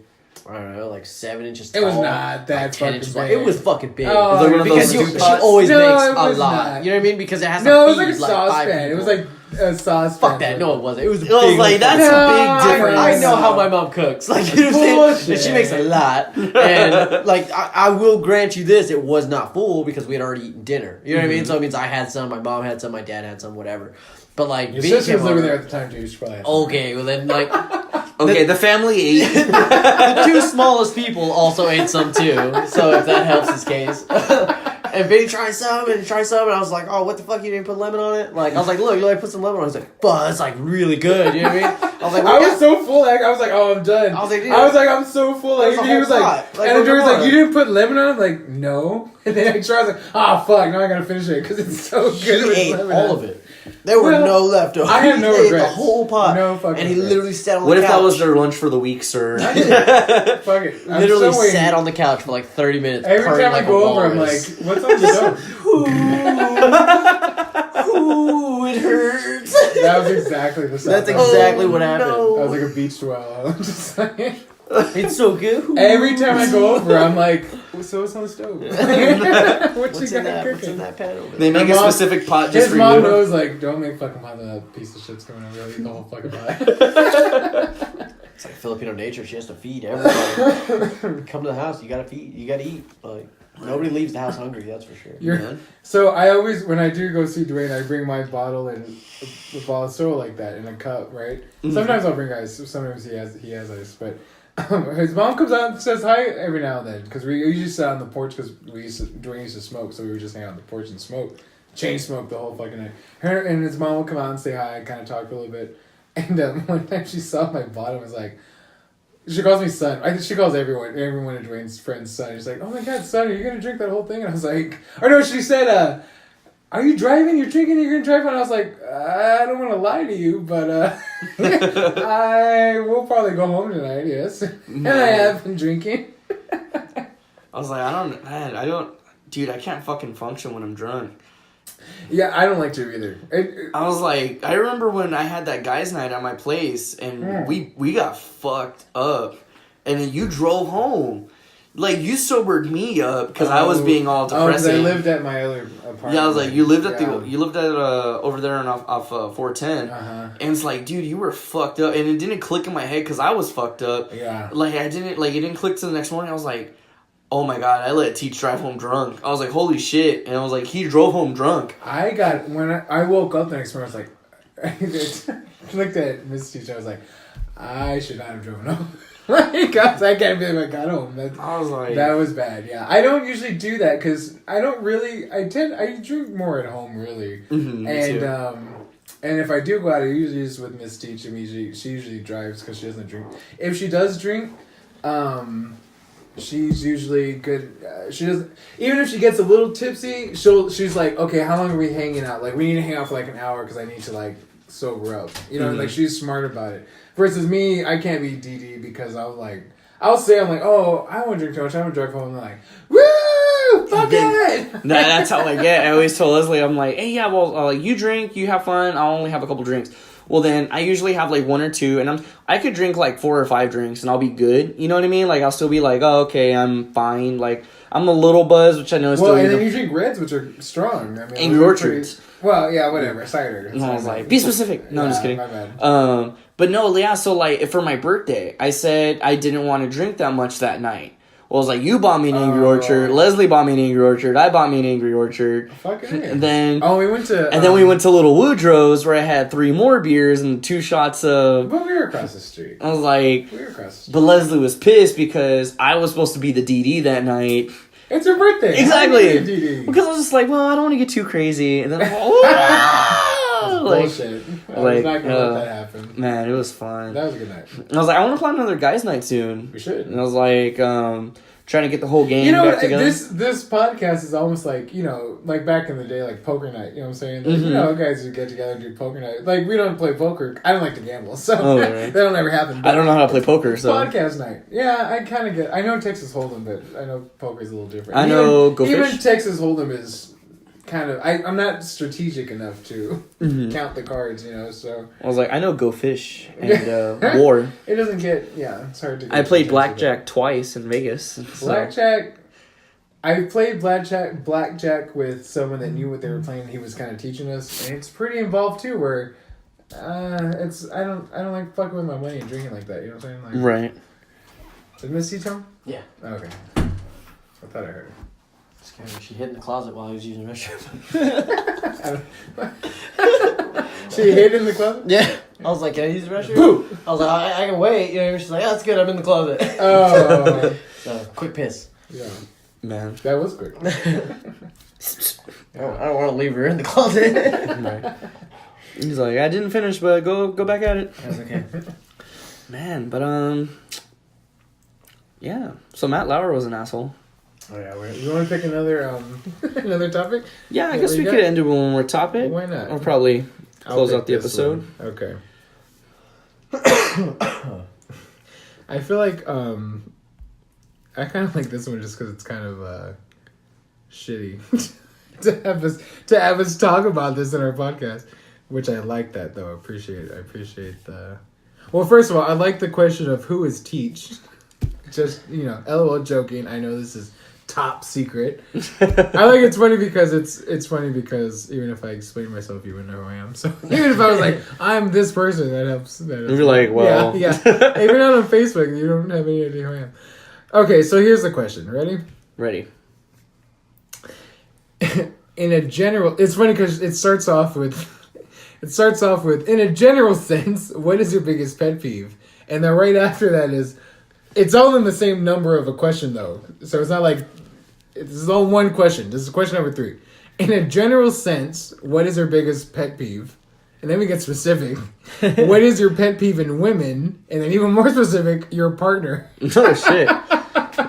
I don't know, like 7 inches tall. It was not that like 10 fucking inches big. wide. It was fucking big. Oh, Was it one of because those she pots? always No, makes it a was lot. not. You know what I mean? Because it has to No, it feed was like a like 5 saucepan. It people. was like a saucepan. Fuck that. No, it wasn't. It was a It was big like, that's No, a big difference. I know how my mom cooks. Like, you know what I'm saying? Bullshit. And she makes a lot. And, like, I will grant you this. It was not full because we had already eaten dinner. You know what I mean? So it means I had some, my mom had some, my dad had some, whatever. But, like, Your B sister was came living over- there at the time too. She probably had some. Okay, well then, like, Okay, the family ate. the 2 smallest people also ate some too. So if that helps his case. And Vinny tried some, and I was like, oh, what the fuck, you didn't put lemon on it? Like, I was like, look, you like put some lemon on it. He's like, but that's like really good, you know what I mean? I was like, I was so full. Like I was like, "Oh, I'm done." I was like, dude, I'm so full. Like that's a he was whole like, pot. Like, and what Jordan's do you like, want? "You didn't put lemon on it?" I'm like, "No." And then I tried. I was like, "Oh fuck! Now I gotta finish it because it's so good." He with ate lemon all on of it. There were no leftovers. I have no He ate regrets. the whole pot. No fucking And he regrets. literally sat on What the if couch. that was their lunch for the week, sir? Fuck it. I'm Literally so waiting. sat on the couch for like 30 minutes. Every purring time like I go a over, I'm like, walrus. "What's on the stove?" Ooh, it hurts. That was exactly the sound. That's exactly what happened. I was like a beach dweller. I'm just like, It's so good. every time I go over, I'm like, "So what's on the stove? what What's you in got that? cooking?" What's in that pan over there? They make My a mom- specific pot just His for mom you. knows, like, don't make fucking fun of that piece of shit's coming over. I'll eat the whole fucking pie. It's like Filipino nature. She has to feed everybody. Come to the house, you gotta feed. You gotta eat. Like nobody leaves the house hungry. That's for sure. So I always, when I do go see Dwayne, I bring my bottle and a bottle of soda like that in a cup, right? Mm-hmm. Sometimes I'll bring ice. Sometimes he has ice, but. His mom comes out and says hi every now and then because we usually sit on the porch because Dwayne used to smoke, so we would just hang out on the porch and smoke, chain smoke the whole fucking night. Her and his mom would come out and say hi, kind of talk a little bit. And one time she saw my bottom, was like, she calls me son. I think she calls everyone of Dwayne's friends son. She's like, "Oh my god, son, are you gonna drink that whole thing?" And I was like, or no, she said, "Are you driving? You're drinking? You're gonna drive?" And I was like, "I don't want to lie to you, but I will probably go home tonight, yes." And I have been drinking. I was like, dude, I can't fucking function when I'm drunk. Yeah, I don't like to either. I was like, I remember when I had that guys' night at my place, and we got fucked up. and then you drove home. Like, you sobered me up because I was being all depressing. I lived at my other apartment. Yeah, I was like, you lived at over there off 410, and it's like, dude, you were fucked up, and it didn't click in my head because I was fucked up. Yeah, like it didn't click to the next morning. I was like, oh my god, I let Teach drive home drunk. I was like, holy shit, and I was like, he drove home drunk. When I woke up the next morning, I was like, I looked at Miss Teach, I was like, I should not have driven home. Because I can't believe I got home. I was like, that was bad. Yeah, I don't usually do that because I don't really. I drink more at home, really. Mm-hmm, and if I do go out, it usually is with Miss Teach. She usually drives because she doesn't drink. If she does drink, she's usually good. She doesn't. Even if she gets a little tipsy, she's like, okay, how long are we hanging out? Like, we need to hang out for like an hour because I need to like sober up. You know, like she's smart about it. Versus me, I can't be DD because I'll say, oh, I want to drink too much. I'm going to drive home. And I'm like, woo, fuck it. That's how I get. I always tell Leslie, I'm like, hey, yeah, well, you drink, you have fun. I'll only have a couple drinks. Well, then I usually have like one or two, and I could drink like 4 or 5 drinks, and I'll be good. You know what I mean? Like, I'll still be like, oh, okay, I'm fine. Like, I'm a little buzzed, which I know is still. Well, and then you drink reds, which are strong. I mean, Angry Orchards. Well, yeah, whatever. Cider. And I was like, be specific. No, I'm just kidding. My bad. But no, yeah, so like for my birthday, I said I didn't want to drink that much that night. Well, it was like, you bought me an Angry Orchard, Leslie bought me an Angry Orchard, I bought me an Angry Orchard. Fucking and then we went to we went to Little Woodrow's where I had 3 more beers and 2 shots of. But we were across the street. I was like, we were across the street. But Leslie was pissed because I was supposed to be the DD that night. It's her birthday. Exactly. Because I was just like, well, I don't want to get too crazy, and then I'm like, bullshit. I was not gonna let that happen. Man, it was fun. That was a good night. And I was like, I want to plan another guys' night soon. We should. And I was like, trying to get the whole gang back together. This podcast is almost like, like back in the day, like poker night. You know what I'm saying? Like, guys who get together and do poker night. Like, we don't play poker. I don't like to gamble, so that don't ever happen. I don't know how to play poker, so. Podcast night. Yeah, I kind of get. I know Texas Hold'em, but I know poker's a little different. I know Go Fish. Even Texas Hold'em is kind of. I'm not strategic enough to count the cards, so. I was like, I know Go Fish and War. It doesn't get. Yeah, it's hard to get. I played blackjack twice in Vegas. So. Blackjack. I played blackjack with someone that knew what they were playing. He was kind of teaching us, and it's pretty involved too. Where, I don't like fucking with my money and drinking like that. You know what I'm saying? Like, right. Did Miss T tell? Yeah. Oh, okay. I thought I heard her. She hid in the closet while I was using the restroom. She hid in the closet? Yeah. I was like, can I use the restroom? Boo! I was like, I can wait. She's like, that's good. I'm in the closet. Oh. So, quick piss. Yeah. Man. That was quick. I don't want to leave her in the closet. Right. He's like, I didn't finish, but go back at it. That's okay. Man, but yeah. So Matt Lauer was an asshole. Oh yeah, you want to pick another topic? Yeah, I guess we could end it with one more topic. Why not? Or probably close out the episode. One. Okay. I feel like I kind of like this one just because it's kind of shitty to have us talk about this in our podcast, which I like that though. I appreciate the. Well, first of all, I like the question of who is Teach. Just LOL joking. I know this is top secret. I think it's funny because it's funny because even if I explain myself, you wouldn't know who I am. So even if I was like, I'm this person, that helps. You're like, well, yeah. Even on Facebook, you don't have any idea who I am. Okay, so here's the question. Ready. In a general, it's funny because it starts off with, in a general sense, what is your biggest pet peeve? And then right after that is, it's all in the same number of a question though. So it's not like, this is all one question. This is question number 3. In a general sense, what is your biggest pet peeve? And then we get specific. What is your pet peeve in women? And then even more specific, your partner. Oh shit.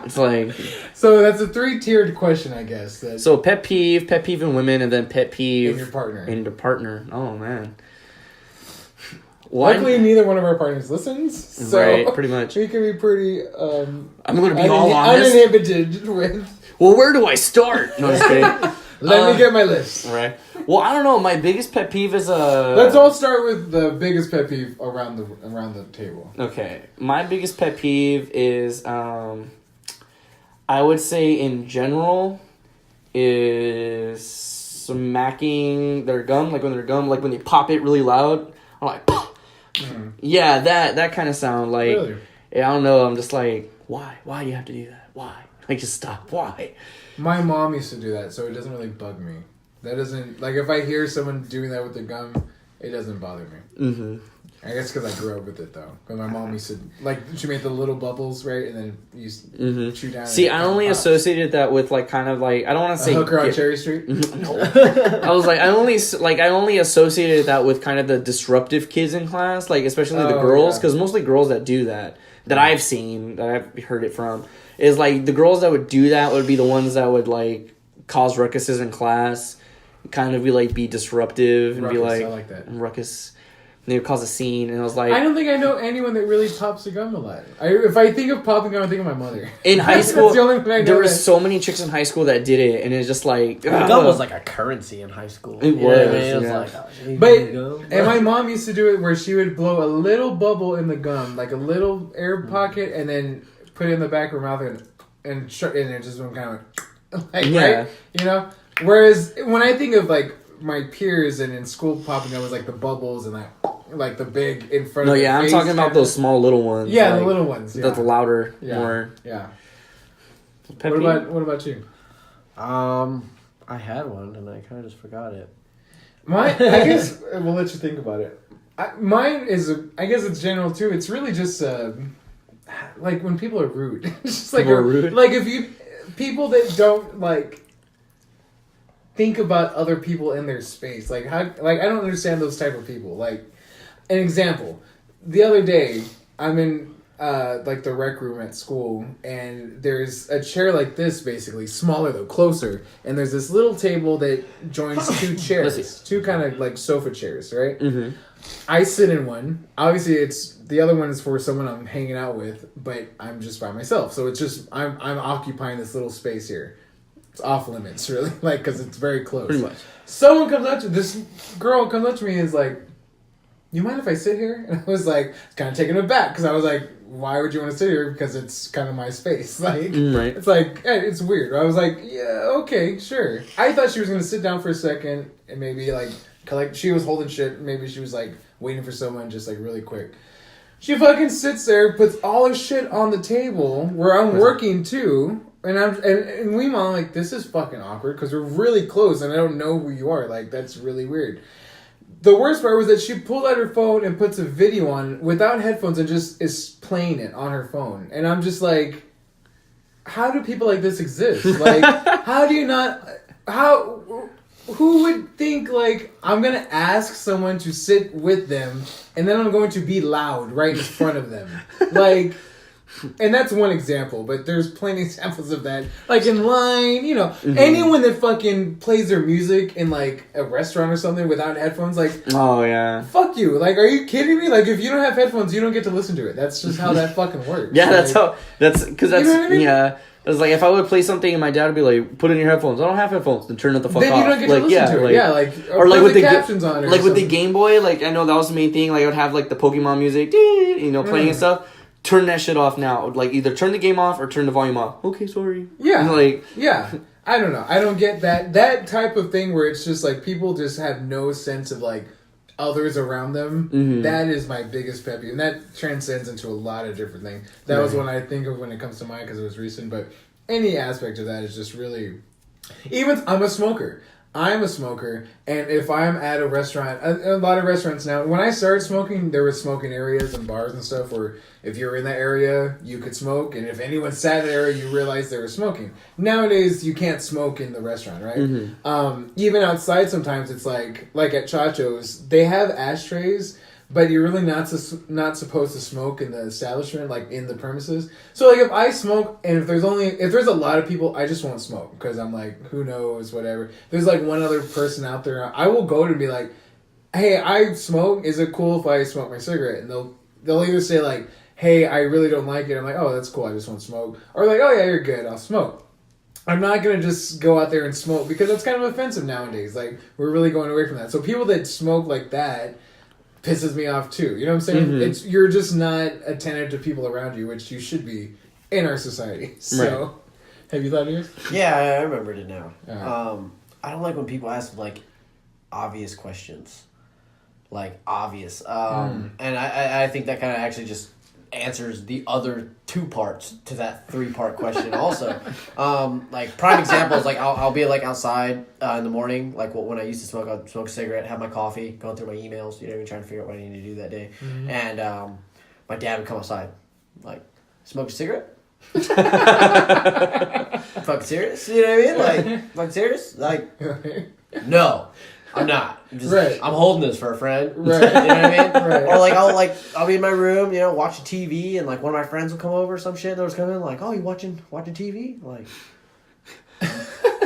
It's like. So that's a 3-tiered question, I guess. So pet peeve in women, and then pet peeve. In your partner. In your partner. Oh man. Luckily, neither one of our partners listens, so right, pretty much. We can be pretty. I'm going to be all honest. Uninhibited with. Well, where do I start? No, just kidding. Let me get my list. Right. Well, I don't know. My biggest pet peeve is Let's all start with the biggest pet peeve around the table. Okay, my biggest pet peeve is I would say in general is smacking their gum, like when they pop it really loud. I'm like, yeah, that kind of sound like. Really? Yeah, I don't know. I'm just like, why do you have to do that? Why? Like, just stop. Why? My mom used to do that, so it doesn't really bug me. That doesn't, like, if I hear someone doing that with their gum, it doesn't bother me. Mm-hmm. I guess because I grew up with it, though. Because my mom used to, like, she made the little bubbles, right? And then you chew down. See, I only associated that with, like, kind of like, I don't want to say... hooker on Cherry Street? No. I was like, I only associated that with kind of the disruptive kids in class, like, especially the girls, because mostly girls that do that I've seen, that I've heard it from, is, like, the girls that would do that would be the ones that would, like, cause ruckuses in class, kind of be disruptive and ruckus, be like... I like that. Ruckus. And they would cause a scene, and I was like... I don't think I know anyone that really pops a gum a lot. If I think of popping gum, I think of my mother. In high school, That's the only thing I know there were so many chicks in high school that did it, and it's just like... Gum was like a currency in high school. It was, It was yeah. like, and my mom used to do it where she would blow a little bubble in the gum, like a little air pocket, and then put it in the back of her mouth and it just went kind of like, right? You know? Whereas when I think of like my peers and in school popping up was like the bubbles and like the big in front of their I'm face talking about those small little ones. Yeah, like, the little ones. Yeah. That's louder, more. Yeah. What about you? I had one and I kind of just forgot it. I guess we'll let you think about it. Mine is I guess it's general too. It's really just like when people are rude. It's just like rude. Like if you people that don't like think about other people in their space. Like I don't understand those type of people. Like an example, the other day I'm in like the rec room at school, and there's a chair like this, basically smaller though, closer, and there's this little table that joins two chairs, two kind of like sofa chairs, right? Mm-hmm. I sit in one. Obviously, the other one is for someone I'm hanging out with, but I'm just by myself, so it's just I'm occupying this little space here. It's off limits, really, like because it's very close. Pretty much. This girl comes up to me and is like, "You mind if I sit here?" And I was like, kind of taken aback because I was like, "Why would you want to sit here?" Because it's kind of my space. Like, right. It's like it's weird. I was like, "Yeah, okay, sure." I thought she was gonna sit down for a second and maybe like collect. She was holding shit. Maybe she was like waiting for someone, just like really quick. She fucking sits there, puts all her shit on the table where I'm working too. And and meanwhile, I'm like, this is fucking awkward because we're really close and I don't know who you are. Like, that's really weird. The worst part was that she pulled out her phone and puts a video on without headphones and just is playing it on her phone. And I'm just like, how do people like this exist? Like, how do you not... Who would think, like, I'm going to ask someone to sit with them and then I'm going to be loud right in front of them? Like... And that's one example, but there's plenty of examples of that. Like in line, you know, mm-hmm. Anyone that fucking plays their music in like a restaurant or something without headphones, like, oh yeah, fuck you. Like, are you kidding me? Like, if you don't have headphones, you don't get to listen to it. That's just how that fucking works. Yeah, like, that's because that's, you know what I mean? Yeah. It was like if I would play something and my dad would be like, "Put in your headphones." I don't have headphones. Then turn it the fuck then off. Then you don't get like, to listen to it. Yeah, like or like with the captions on it. Like with the Game Boy, like I know that was the main thing. Like I would have like the Pokemon music, playing and stuff. Turn that shit off now. Like either turn the game off or turn the volume off. Okay, sorry. Yeah. Like yeah. I don't know. I don't get that type of thing where it's just like people just have no sense of like others around them. Mm-hmm. That is my biggest pet peeve, and that transcends into a lot of different things. That was one I think of when it comes to mine because it was recent. But any aspect of that is just really. Even I'm a smoker. I'm a smoker, and if I'm at a restaurant, a lot of restaurants now, when I started smoking, there were smoking areas and bars and stuff where if you're in that area, you could smoke, and if anyone sat in the area, you realized they were smoking. Nowadays, you can't smoke in the restaurant, right? Mm-hmm. Even outside, sometimes it's like at Chacho's, they have ashtrays, but you're really not supposed to smoke in the establishment, like in the premises. So like if I smoke and if there's a lot of people, I just won't smoke because I'm like, who knows, whatever. If there's like one other person out there, I will go to be like, hey, I smoke. Is it cool if I smoke my cigarette? And they'll either say like, hey, I really don't like it. I'm like, oh, that's cool. I just won't smoke. Or like, oh yeah, you're good. I'll smoke. I'm not going to just go out there and smoke because that's kind of offensive nowadays. Like, we're really going away from that. So people that smoke like that pisses me off too. You know what I'm saying? You're just not attentive to people around you, which you should be in our society. So, have you thought of yours? Yeah, I remembered it now. Right. I don't like when people ask, like, obvious questions. Like, obvious. And I think that kind of actually just answers the other 2 parts to that 3-part question also. Like, prime example is, like, I'll be, like, outside in the morning, like, when I used to smoke, I'd smoke a cigarette, have my coffee, going through my emails, you know what I mean, trying to figure out what I need to do that day. And my dad would come outside, like, smoke a cigarette? Fucking serious? You know what I mean? Like, fucking serious? Like, no. I'm not. I'm holding this for a friend. Right. You know what I mean? Right. Or I'll be in my room, watching TV, and like one of my friends will come over or some shit. And they'll just come in like, "Oh, you watching TV?" Like,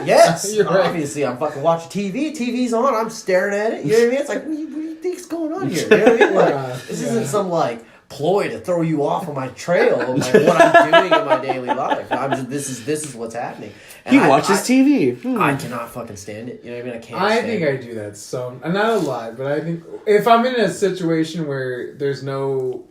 yes, obviously I'm fucking watching TV. TV's on. I'm staring at it. You know what I mean? It's like, what do you think's going on here? You know what I mean? Like, this isn't some like ploy to throw you off on my trail of like what I'm doing in my daily life. This is what's happening. And he watches TV. I cannot fucking stand it. You know what I mean? I can't. I think I do that not a lot, but I think if I'm in a situation where there's no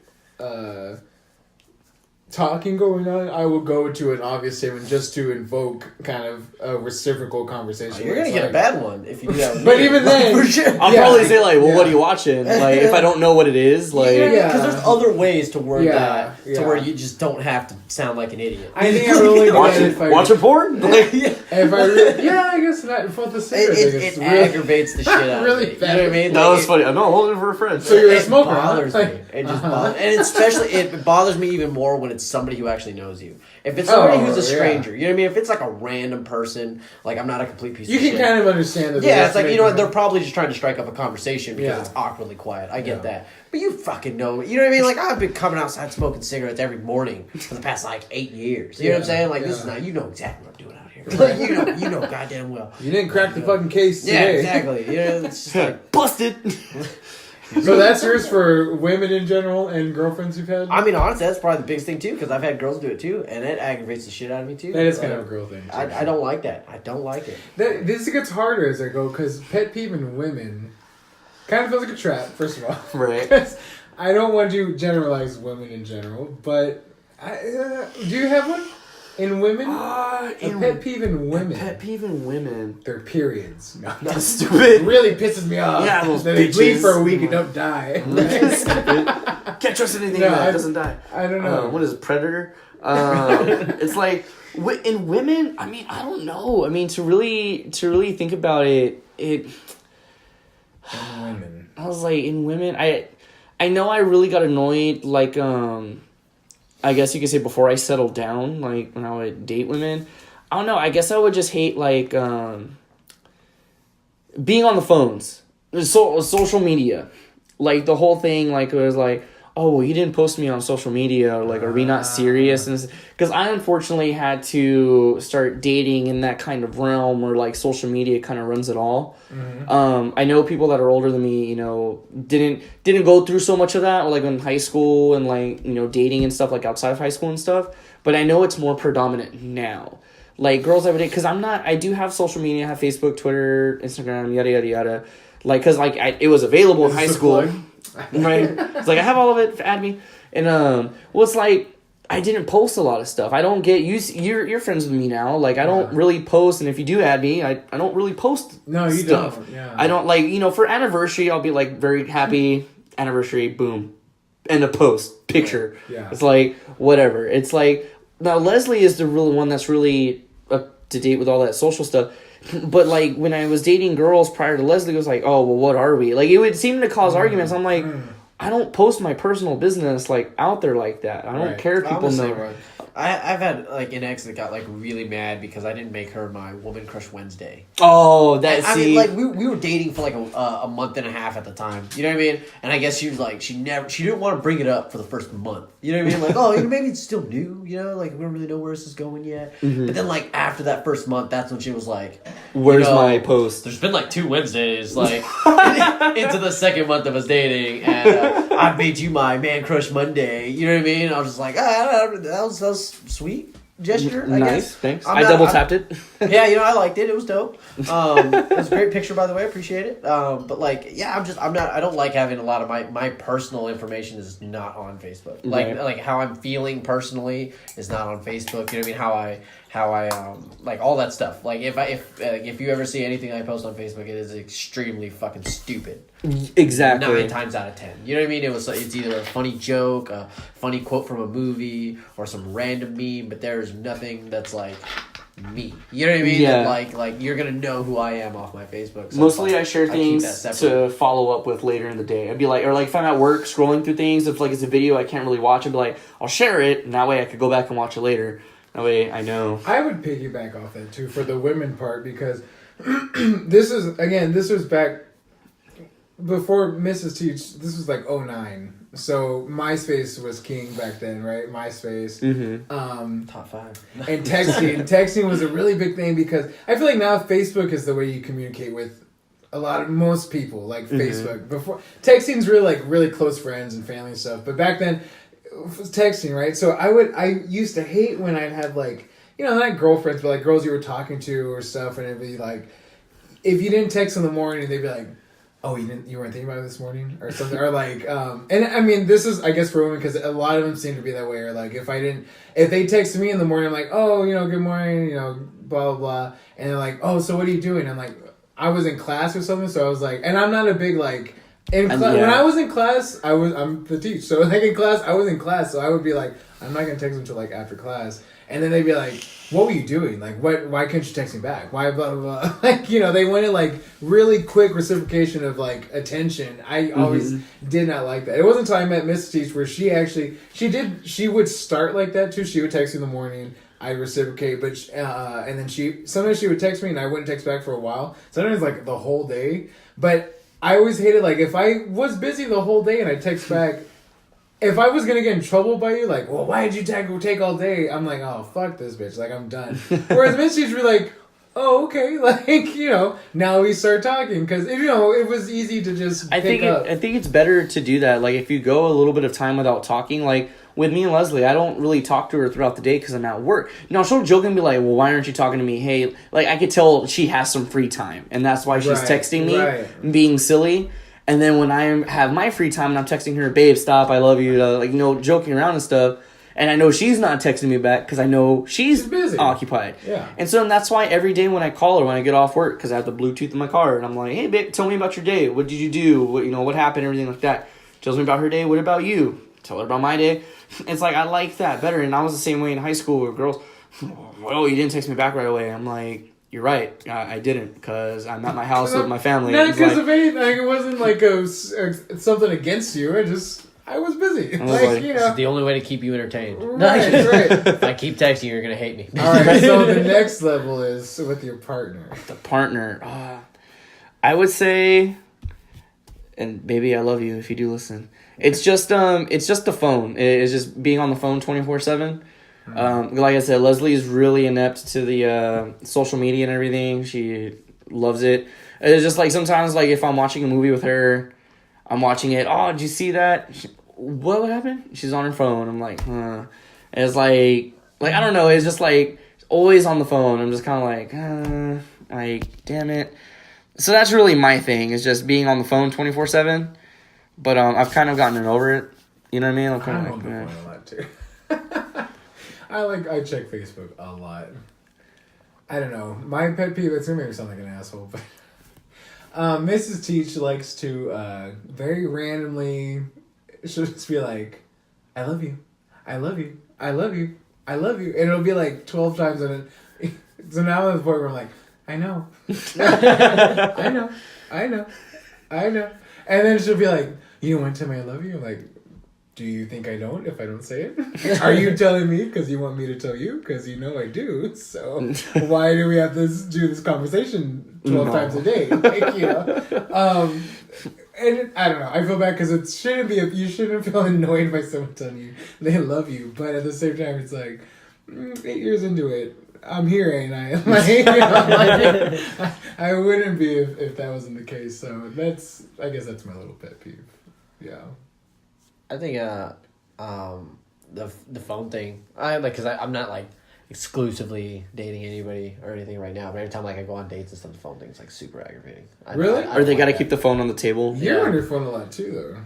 talking going on, I will go to an obvious statement just to invoke kind of a reciprocal conversation. You're gonna get a bad one if you do that. But even then, for sure. I'll probably say like, "Well, what are you watching?" Like, if I don't know what it is, like, because there's other ways to word that to where you just don't have to sound like an idiot. I think I really watching porn. Like, if I really, I guess not. For the cigarette, it really aggravates the shit out of me. You know what I mean? That was funny. I'm not holding it for a friend. So you're a smoker. It bothers me. It just bothers, and especially it bothers me even more when it's somebody who actually knows you. If it's somebody who's a stranger, you know what I mean? If it's like a random person, like I'm not a complete piece of shit. You can kind of understand that. Yeah, it's like, you know what, they're probably just trying to strike up a conversation because it's awkwardly quiet. I get that. But you fucking know, you know what I mean? Like, I've been coming outside smoking cigarettes every morning for the past, like, 8 years. You know what I'm saying? Like, this is not, you know exactly what I'm doing out here. Like, you know goddamn well. You didn't crack the fucking case today. Yeah, exactly. You know, it's just like... Busted! So that's yours for women in general and girlfriends you've had? I mean, honestly, that's probably the biggest thing, too, because I've had girls do it, too, and it aggravates the shit out of me, too. That is kind of a girl thing. I don't like that. I don't like it. This gets harder as I go, because pet peeve in women kind of feels like a trap, first of all. Right. I don't want to generalize women in general, but do you have one? In women? Pet peeve in women. Pet peeve in women. Their periods. No, that's stupid. It really pisses me off. Yeah, those they bitches. bleed for a week and don't die. Can't trust anything that doesn't die. I don't know. What is it, Predator? It's like in women. I mean, I don't know. I mean, to really think about it. In women. I was like, in women. I know I really got annoyed. Like I guess you could say before I settled down, like when I would date women. I don't know. I guess I would just hate like being on the phones, social media, like the whole thing. Like it was like, oh, well, you didn't post me on social media, or like, are we not serious? And because I unfortunately had to start dating in that kind of realm where like social media kind of runs it all. Mm-hmm. I know people that are older than me, you know, didn't go through so much of that, like in high school and like, you know, dating and stuff like outside of high school and stuff. But I know it's more predominant now. Like girls I would date, because I do have social media, I have Facebook, Twitter, Instagram, yada yada yada. Like, because like it was available in high school. Right, it's like I have all of it. Add me, and well, it's like I didn't post a lot of stuff. I don't get you're friends with me now. Like I don't really post, and if you do add me, I don't really post. No, you stuff. don't. Yeah, I don't like for anniversary. I'll be like very happy anniversary. Boom, and a post picture. Yeah, it's like whatever. It's like now Leslie is the real one that's really up to date with all that social stuff. But, like, when I was dating girls prior to Leslie, it was like, oh, well, what are we? Like, it would seem to cause arguments. I'm like, I don't post my personal business, like, out there like that. I don't care if people know. I've had, like, an ex that got, like, really mad because I didn't make her my Woman Crush Wednesday. Oh, I mean, like, we were dating for, like, a month and a half at the time. You know what I mean? And I guess she was, like, she didn't want to bring it up for the first month. You know what I mean? Like, oh, maybe it's still new, you know? Like, we don't really know where this is going yet. Mm-hmm. But then, like, after that first month, that's when she was like, where's my post? There's been, like, 2 Wednesdays, like, into the second month of us dating, and I've made you my Man Crush Monday. You know what I mean? I was just like, that was sweet. gesture, I nice, guess. thanks. I double tapped it. Yeah, I liked it. It was dope. It was a great picture, by the way. I appreciate it. But like, yeah, I don't like having a lot of my personal information is not on Facebook. Like how I'm feeling personally is not on Facebook. You know what I mean? How I like all that stuff. Like if you ever see anything I post on Facebook, it is extremely fucking stupid. Exactly. 9 times out of 10. You know what I mean? It's either a funny joke, a funny quote from a movie, or some random meme, but there's nothing that's like me. You know what I mean? Yeah. That, like you're gonna know who I am off my Facebook. So mostly I share things to follow up with later in the day. I'd be like, or like if I'm at work scrolling through things, if like it's a video I can't really watch, I'd be like, I'll share it, and that way I could go back and watch it later. That way I know. I would piggyback off that too for the women part because this was back before Mrs. Teach. This was like 2009. So MySpace was king back then, right? MySpace. Mm-hmm. Top 5. And texting was a really big thing because I feel like now Facebook is the way you communicate with most people, like Facebook. Before texting's really close friends and family and stuff, but back then it was texting, right? So I used to hate when I'd have like, not girlfriends, but like girls you were talking to or stuff, and it'd be like, if you didn't text in the morning, they'd be like, oh, you weren't thinking about it this morning or something, or like, and I mean, this is, I guess, for women, because a lot of them seem to be that way, or like, if they text me in the morning, I'm like, oh, good morning, blah, blah, blah, and they're like, oh, so what are you doing? I'm like, I was in class or something, so I was like, and I'm not a big, like, when I was in class, I'm the teacher, so like in class, I was in class, so I would be like, I'm not going to text them until like after class, and then they'd be like, what were you doing? Like, why couldn't you text me back? Why, blah, blah, blah. Like, they wanted, like, really quick reciprocation of, like, attention. I always did not like that. It wasn't until I met Miss Teach where she would start like that, too. She would text me in the morning. I'd reciprocate, but, and then sometimes she would text me and I wouldn't text back for a while. Sometimes, like, the whole day. But I always hated, like, if I was busy the whole day and I text back, if I was going to get in trouble by you, like, well, why did you take all day? I'm like, oh, fuck this bitch. Like, I'm done. Whereas Miss Teach would be like, oh, okay. Like, now we start talking. Because, it was easy to just pick up. I think it's better to do that. Like, if you go a little bit of time without talking, like, with me and Leslie, I don't really talk to her throughout the day because I'm at work. She'll joke and be like, well, why aren't you talking to me? Hey, like, I could tell she has some free time. And that's why she's texting me, being silly. And then when I have my free time and I'm texting her, babe, stop, I love you, joking around and stuff. And I know she's not texting me back because I know she's busy, occupied. Yeah. And so that's why every day when I call her, when I get off work, because I have the Bluetooth in my car, and I'm like, hey, babe, tell me about your day. What did you do? What happened? Everything like that. Tells me about her day. What about you? Tell her about my day. It's like, I like that better. And I was the same way in high school with girls. Oh, you didn't text me back right away. I'm like, you're right. I didn't, because I'm at my house with my family. Not because of anything. Like, it wasn't like something against you. I was busy. It's the only way to keep you entertained. Right. If I keep texting you, you're going to hate me. All right, so the next level is with your partner. The partner. I would say, and baby, I love you if you do listen. It's just the phone. It's just being on the phone 24/7. Like I said, Leslie is really inept to the social media and everything. She loves it. It's just like sometimes, like if I'm watching a movie with her, I'm watching it. Oh, did you see that? What happened? She's on her phone. I'm like, huh. And it's like I don't know. It's just like always on the phone. I'm just kind of like, damn it. So that's really my thing. Is just being on the phone 24/7. But I've kind of gotten over it. You know what I mean? I'm kind of like, a lot too. I check Facebook a lot. I don't know. My pet peeve, it's gonna make me sound like an asshole, but Mrs. Teach likes to very randomly, she'll just be like, I love you. I love you. I love you. I love you. And it'll be like 12 times in it. So now I'm at the point where I'm like, I know. I know. I know. I know. And then she'll be like, you don't want to tell me I love you? I'm like, do you think I don't if I don't say it? Are you telling me because you want me to tell you? Because you know I do. So why do we have to do this conversation 12 times a day? And I don't know. I feel bad because you shouldn't feel annoyed by someone telling you they love you. But at the same time, it's like, 8 years into it, I'm here, ain't I? I wouldn't be if that wasn't the case. So I guess that's my little pet peeve. Yeah. I think the phone thing. Because I'm not like exclusively dating anybody or anything right now. But every time like I go on dates and stuff, the phone thing's like super aggravating. Really? Or they got to keep the phone on the table. You're on your phone a lot too, though.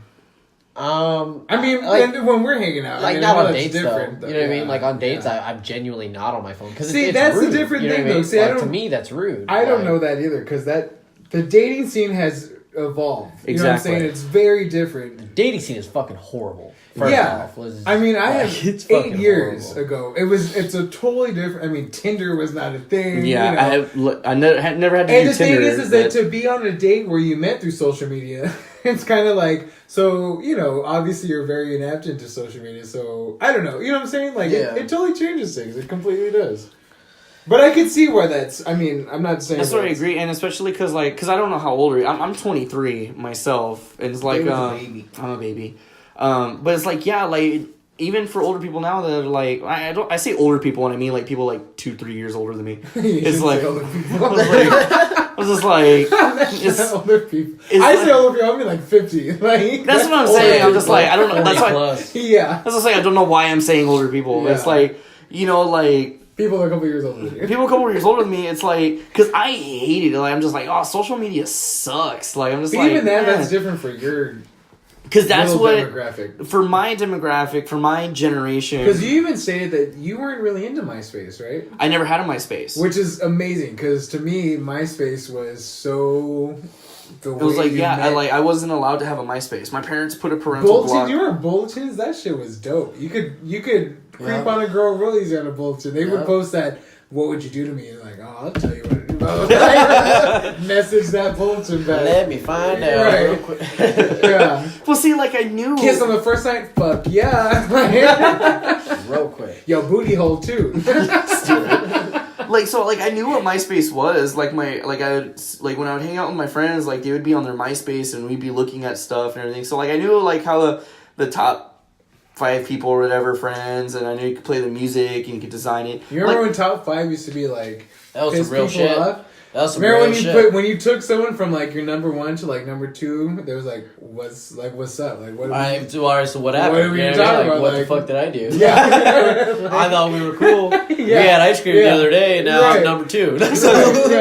I mean, like, when we're hanging out, like I mean, not on that's dates different, though. You know what I mean? Like on dates, yeah. I'm genuinely not on my phone because see, it's that's rude, the different you know thing what I mean? though. See, like, to me, that's rude. I don't know that either because the dating scene has evolved. You know what I'm saying? It's very different. The dating scene is fucking horrible. First off, I mean, I had 8 years horrible. ago. It's a totally different. I mean, Tinder was not a thing. Yeah, you know? I never had to do Tinder. And the thing is that to be on a date where you met through social media, it's kind of like, so, you know, obviously you're very inept into social media, so, I don't know. You know what I'm saying? Like, it totally changes things. It completely does. But I can see why that's, I mean, I'm not saying that's what I agree, and especially because I don't know how old are you. I'm 23 myself, and it's like, I'm a baby. But it's like, yeah, like, even for older people now that are like, I say older people when I mean like people like 2-3 years older than me. It's like, I was just like, it's older people. I say older people, I mean like 50. Like, that's what I'm saying. I'm just like, I don't know. That's why. Yeah. That's what I'm saying. I don't know why I'm saying older people. Yeah. It's like, you know, like. People are a couple years older than you. People a couple years older than me, it's like, because I hate it. Like, I'm just like, oh, social media sucks. Like, I'm just but like, even that's different for your because that's what demographic. For my demographic, for my generation. Because you even stated that you weren't really into MySpace, right? I never had a MySpace, which is amazing. Because to me, MySpace was so. It was like, I wasn't allowed to have a MySpace. My parents put a parental block. You remember bulletins? That shit was dope. You could creep on a girl real easy on a bulletin. They would post that. What would you do to me? And like, oh, I'll tell you what to do. Message that bulletin back. Let me find out real quick. Yeah. Well, see, like I knew. Kiss on the first night? Fuck yeah. Real quick. Yo, booty hole too. Stupid. Like I knew what MySpace was. Like when I would hang out with my friends, like they would be on their MySpace and we'd be looking at stuff and everything. So like I knew like how the top 5 people or whatever friends, and I knew you could play the music and you could design it. You remember when top 5 used to be like that was some real shit. Off? That was some remember real when shit. When you took someone from like your number 1 to like number 2, there was like what's up? Like what? So what happened? What are we talking about? What the fuck did I do? Yeah. I thought we were cool. Yeah. We had ice cream the other day, and now I'm number 2. I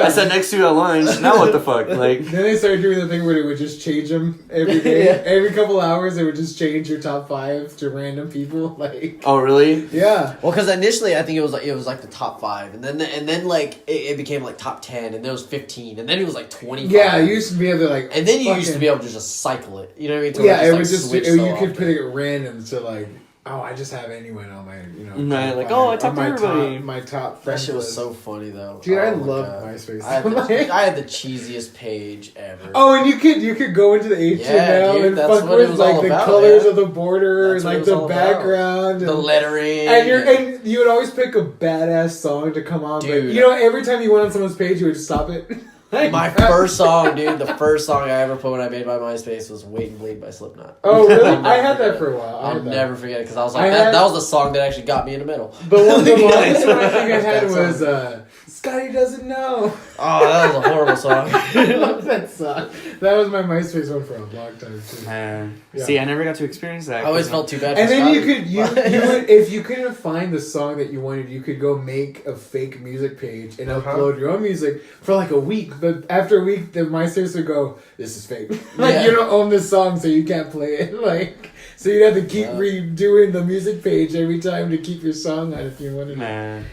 sat next to you at lunch. Now what the fuck? Like then they started doing the thing where they would just change them every day. Every couple hours, they would just change your top 5 to random people. Like oh really? Yeah. Well, because initially I think it was like the top 5, and then like it became like top 10, and there was 15, and then it was like 25. Yeah, you used to be able to like. And then you used to be able to just cycle it. You know what I mean? Yeah, it was just you could put it random to like. Oh, I just have anyone on my, Right, like, oh, I talked to everybody. My top that shit was list. so funny, though. Dude, I love MySpace. I had the cheesiest page ever. Oh, and you could go into the HTML and fuck with, like, the colors of the border and, like, the background. And the lettering. And you would always pick a badass song to come on. Dude. But, every time you went on someone's page, you would just stop it. My first song, dude, the first song I ever put when I made my MySpace was Wait and Bleed by Slipknot. Oh, really? I had that for a while. I'll never forget it because I was like, that was the song that actually got me in the middle. The longest one I think I had was Scotty Doesn't Know. Oh, that was a horrible song. I love that song. That was my MySpace one for a long time, too. Yeah. See, I never got to experience that. I always felt too bad for And then Scotty. you would, if you couldn't find the song that you wanted, you could go make a fake music page and upload your own music for like a week. But after a week, the MySpace would go, this is fake. You don't own this song, so you can't play it. So you'd have to keep redoing the music page every time to keep your song on if you wanted to.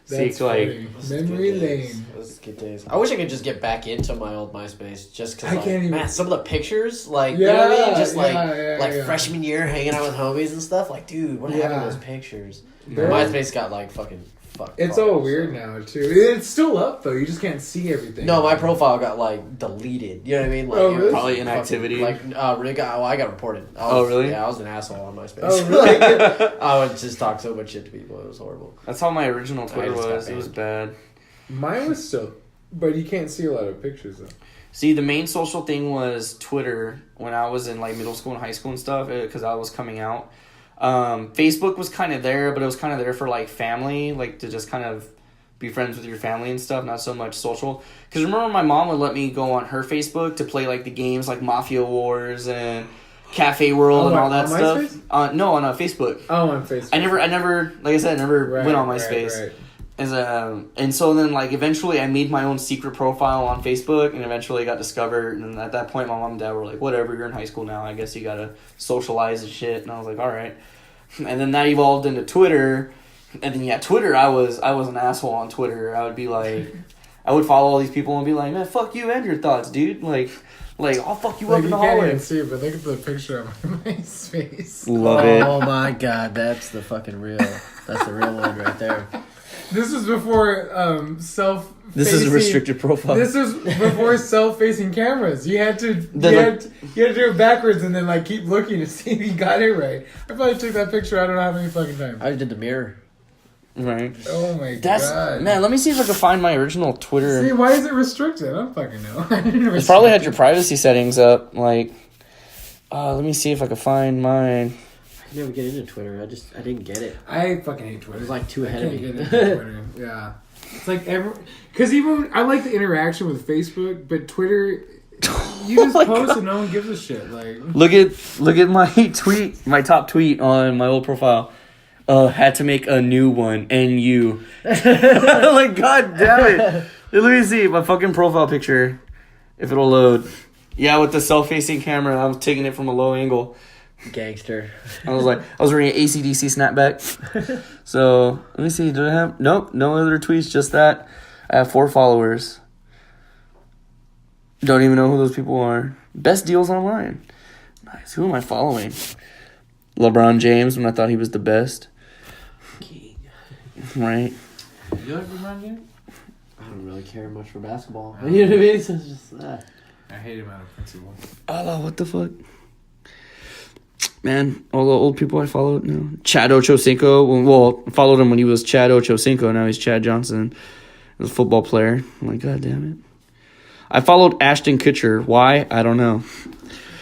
That's funny. Memory lane. Those good days. I wish I could just get back into my old MySpace just because, I can't even. Man, some of the pictures, like, you know what I mean? Just freshman year hanging out with homies and stuff. Like, dude, what happened to those pictures? MySpace got, like, fucking fucked. It's all weird now, too. It's still up, though. You just can't see everything. No, my profile got, like, deleted. You know what I mean? Like, really? Probably inactivity. I got reported. Really? Yeah, I was an asshole on MySpace. Oh, really? I would just talk so much shit to people. It was horrible. That's how my original Twitter was. It was bad. Mine was still... But you can't see a lot of pictures, though. See, the main social thing was Twitter when I was in, like, middle school and high school and stuff, because I was coming out. Facebook was kind of there, but it was kind of there for, like, family, like, to just kind of be friends with your family and stuff, not so much social. Because remember my mom would let me go on her Facebook to play, like, the games, like Mafia Wars and Cafe World and all that stuff. MySpace? No, on Facebook. Oh, on Facebook. I never, like I said, I never went on MySpace. Right. And so then, like, eventually I made my own secret profile on Facebook, and eventually it got discovered. And at that point, my mom and dad were like, whatever, you're in high school now. I guess you gotta socialize and shit. And I was like, all right. And then that evolved into Twitter. And then, Twitter, I was an asshole on Twitter. I would be like, I would follow all these people and be like, man, fuck you and your thoughts, dude. Like I'll fuck you up in the hallway. You can't even see it, but look at the picture of my face. Love it. Oh my god, that's the fucking real. That's the real one right there. This was before This is a restricted profile. This was before self-facing cameras. You had to do it backwards and then like keep looking to see if you got it right. I probably took that picture I don't know how many fucking times. I did the mirror. Right. Oh my god. Man, let me see if I can find my original Twitter. See, why is it restricted? I don't fucking know. It probably had your privacy settings up. Like, let me see if I can find mine. I never get into Twitter. I didn't get it. I fucking hate Twitter. It was like too ahead of me. Get into Twitter. Yeah. It's like because even I like the interaction with Facebook, but Twitter, you just post and no one gives a shit. Like, look at my tweet, my top tweet on my old profile. Had to make a new one, and you. Like, god damn it. Let me see my fucking profile picture, if it'll load. Yeah, with the self-facing camera, I was taking it from a low angle. Gangster. I was wearing an AC/DC snapback. So, let me see, do I have... Nope, no other tweets, just that. I have 4 followers. Don't even know who those people are. Best deals online. Nice, who am I following? LeBron James, when I thought he was the best. King. Right. you like LeBron James? I don't really care much for basketball. You know what I mean? So it's just that. I hate him out of principle. Oh, what the fuck? Man, all the old people I followed now. Chad Ochocinco. Well, I followed him when he was Chad Ochocinco. Now he's Chad Johnson. He's a football player. I'm like, god damn it. I followed Ashton Kutcher. Why? I don't know.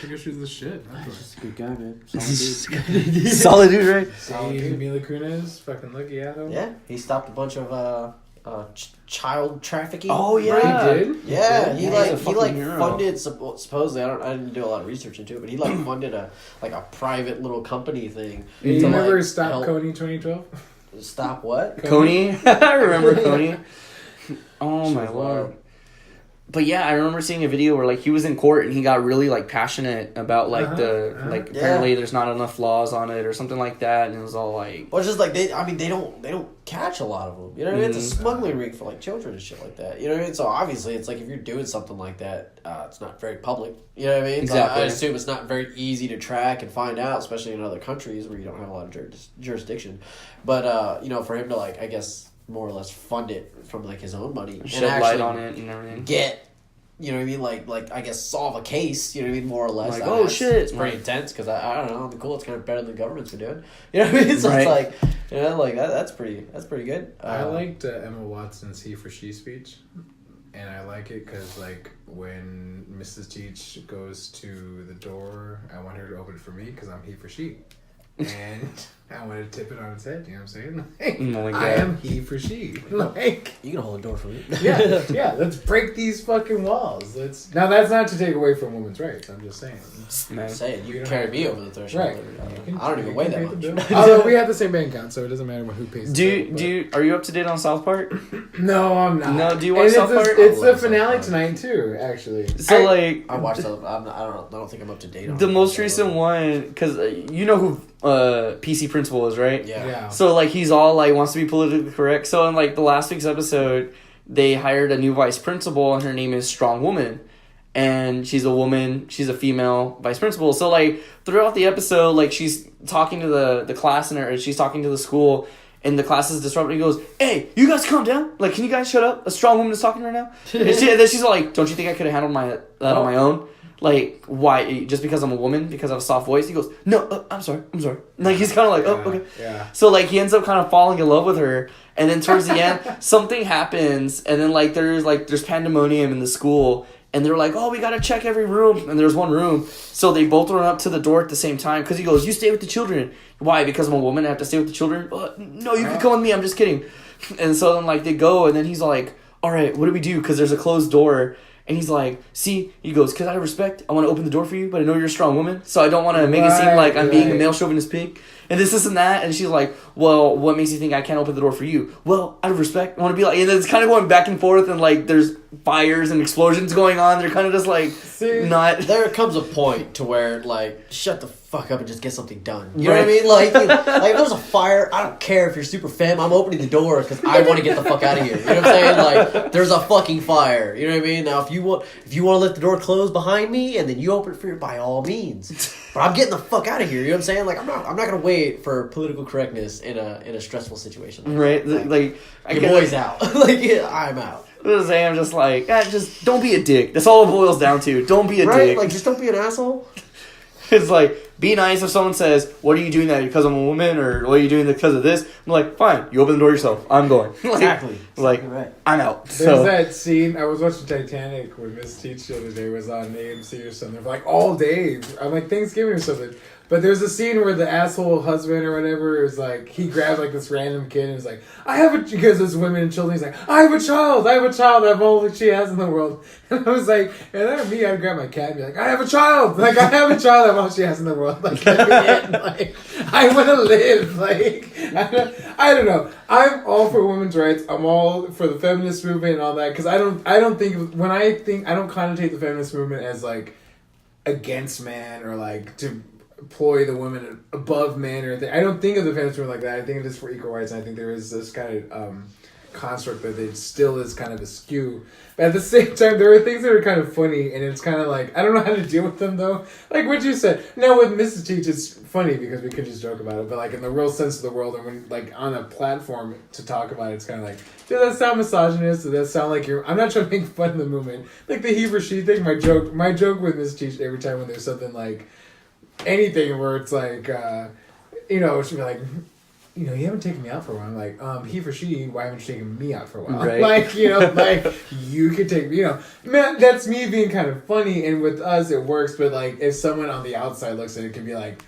Kutcher's the shit. He's just a good guy, man. Solid dude. Solid dude, right? Solid dude. Mila Kunis, fucking lucky at him. Yeah, he stopped a bunch of child trafficking. Oh yeah, he did. Yeah, he hero. funded supposedly. I didn't do a lot of research into it, but he funded a private little company thing. You to, remember Stop help- Coney 2012? Stop what? Coney. I remember Coney. Oh She my was lord. wild. But yeah, I remember seeing a video where like he was in court and he got really like passionate about like apparently there's not enough laws on it or something like that, and it was all like, well, it's just like they don't catch a lot of them. You know what I mean? It's a smuggling ring for like children and shit like that. You know what I mean? So obviously, it's like if you're doing something like that, it's not very public. You know what I mean? Exactly. So I assume it's not very easy to track and find out, especially in other countries where you don't have a lot of jurisdiction. But for him to like, I guess, more or less fund it from like his own money shed and light on it and everything. Get, you know what I mean, like I guess solve a case, you know what I mean, more or less. Like, oh shit, it's pretty intense because I don't know, cool. It's kind of better than the government's been doing. You know what I mean? So it's like, like that's pretty good. I liked Emma Watson's "He for She" speech, and I like it because like when Mrs. Teach goes to the door, I want her to open it for me because I'm he for she. And I want to tip it on its head, you know what I'm saying? Like, oh my God. I am he for she. Like, you can hold the door for me. yeah, let's break these fucking walls. Now that's not to take away from women's rights, I'm just saying. I'm saying, you can carry me over the threshold. Right. I don't even weigh that much. Although we have the same bank account, so it doesn't matter who pays the bill. Are you up to date on South Park? No, I'm not. No, do you watch South Park? It's the finale tonight too, actually. So I watched I don't think I'm up to date on the it. most recent one, because you know who PC Principal is, right? Yeah. So like he's all like wants to be politically correct. So in like the last week's episode, they hired a new vice principal, and her name is Strong Woman, and she's a woman. She's a female vice principal. So like throughout the episode, like she's talking to the class or she's talking to the school, and the class is disrupted. He goes, "Hey, you guys calm down! Like, can you guys shut up? A strong woman is talking right now." And then she's all like, "Don't you think I could have handled that on my own? Like, why? Just because I'm a woman? Because I have a soft voice?" He goes, "No, I'm sorry. Like, he's kind of like, "Oh, okay." Yeah. So, like, he ends up kind of falling in love with her. And then towards the end, something happens. And then, there's pandemonium in the school. And they're like, "Oh, we got to check every room." And there's one room. So they both run up to the door at the same time. Because he goes, "You stay with the children." "Why? Because I'm a woman, I have to stay with the children?" "No, you can come with me. I'm just kidding." And so then, they go. And then he's like, "All right, what do we do?" Because there's a closed door. And he's like, see, he goes, because out of respect, I want to open the door for you, but I know you're a strong woman, so I don't want to make it seem like I'm being a male chauvinist pig. And this and that. And she's like, well, what makes you think I can't open the door for you? Well, out of respect, I want to be like, and it's kind of going back and forth, and like there's fires and explosions going on. They're kind of just like, not. There comes a point to where, like, shut the fuck up and just get something done. You know what I mean? Like if there's a fire, I don't care if you're super femme, I'm opening the door because I want to get the fuck out of here. You know what I'm saying? Like, there's a fucking fire. You know what I mean? Now, if you want to let the door close behind me and then you open it for you, by all means. But I'm getting the fuck out of here. You know what I'm saying? Like, I'm not gonna wait for political correctness in a stressful situation. Right? Like your boy's out. Like, yeah, I'm out. I'm just like, just don't be a dick. That's all it boils down to. Don't be a dick. Like, just don't be an asshole. It's like, be nice if someone says, what are you doing that because I'm a woman, or what are you doing because of this? I'm like, fine, you open the door yourself. I'm going. Exactly. Like, right. I'm out. There's that scene, I was watching Titanic when Miss Teach the other day was on AMC or something, for like all day. I'm like Thanksgiving or something. But there's a scene where the asshole husband or whatever is like, he grabbed like this random kid and is like, because there's women and children, he's like, I have a child, I'm all that she has in the world. And I was like, and then me, I'd grab my cat and be like, I have a child, I'm all she has in the world. Like, like I want to live. Like, I don't know. I'm all for women's rights. I'm all for the feminist movement and all that, because I don't think, I don't connotate the feminist movement as like against man or like to employ the women above men or anything. I don't think of the feminist movement like that. I think it is for equal rights, and I think there is this kind of construct that it still is kind of askew. But at the same time, there are things that are kind of funny, and it's kind of like, I don't know how to deal with them, though. Like what you said. Now, with Mrs. Teach, it's funny because we could just joke about it, but like in the real sense of the world, and when like on a platform to talk about it, it's kind of like, does that sound misogynist? Does that sound like I'm not trying to make fun of the movement. Like the he for she thing, my joke with Mrs. Teach every time when there's something like, anything where it's like, she'll be like, you haven't taken me out for a while. I'm like, he for she, why haven't you taken me out for a while? Right. Like, like, you could take me, man, that's me being kind of funny, and with us, it works, but, like, if someone on the outside looks at it, it can be like,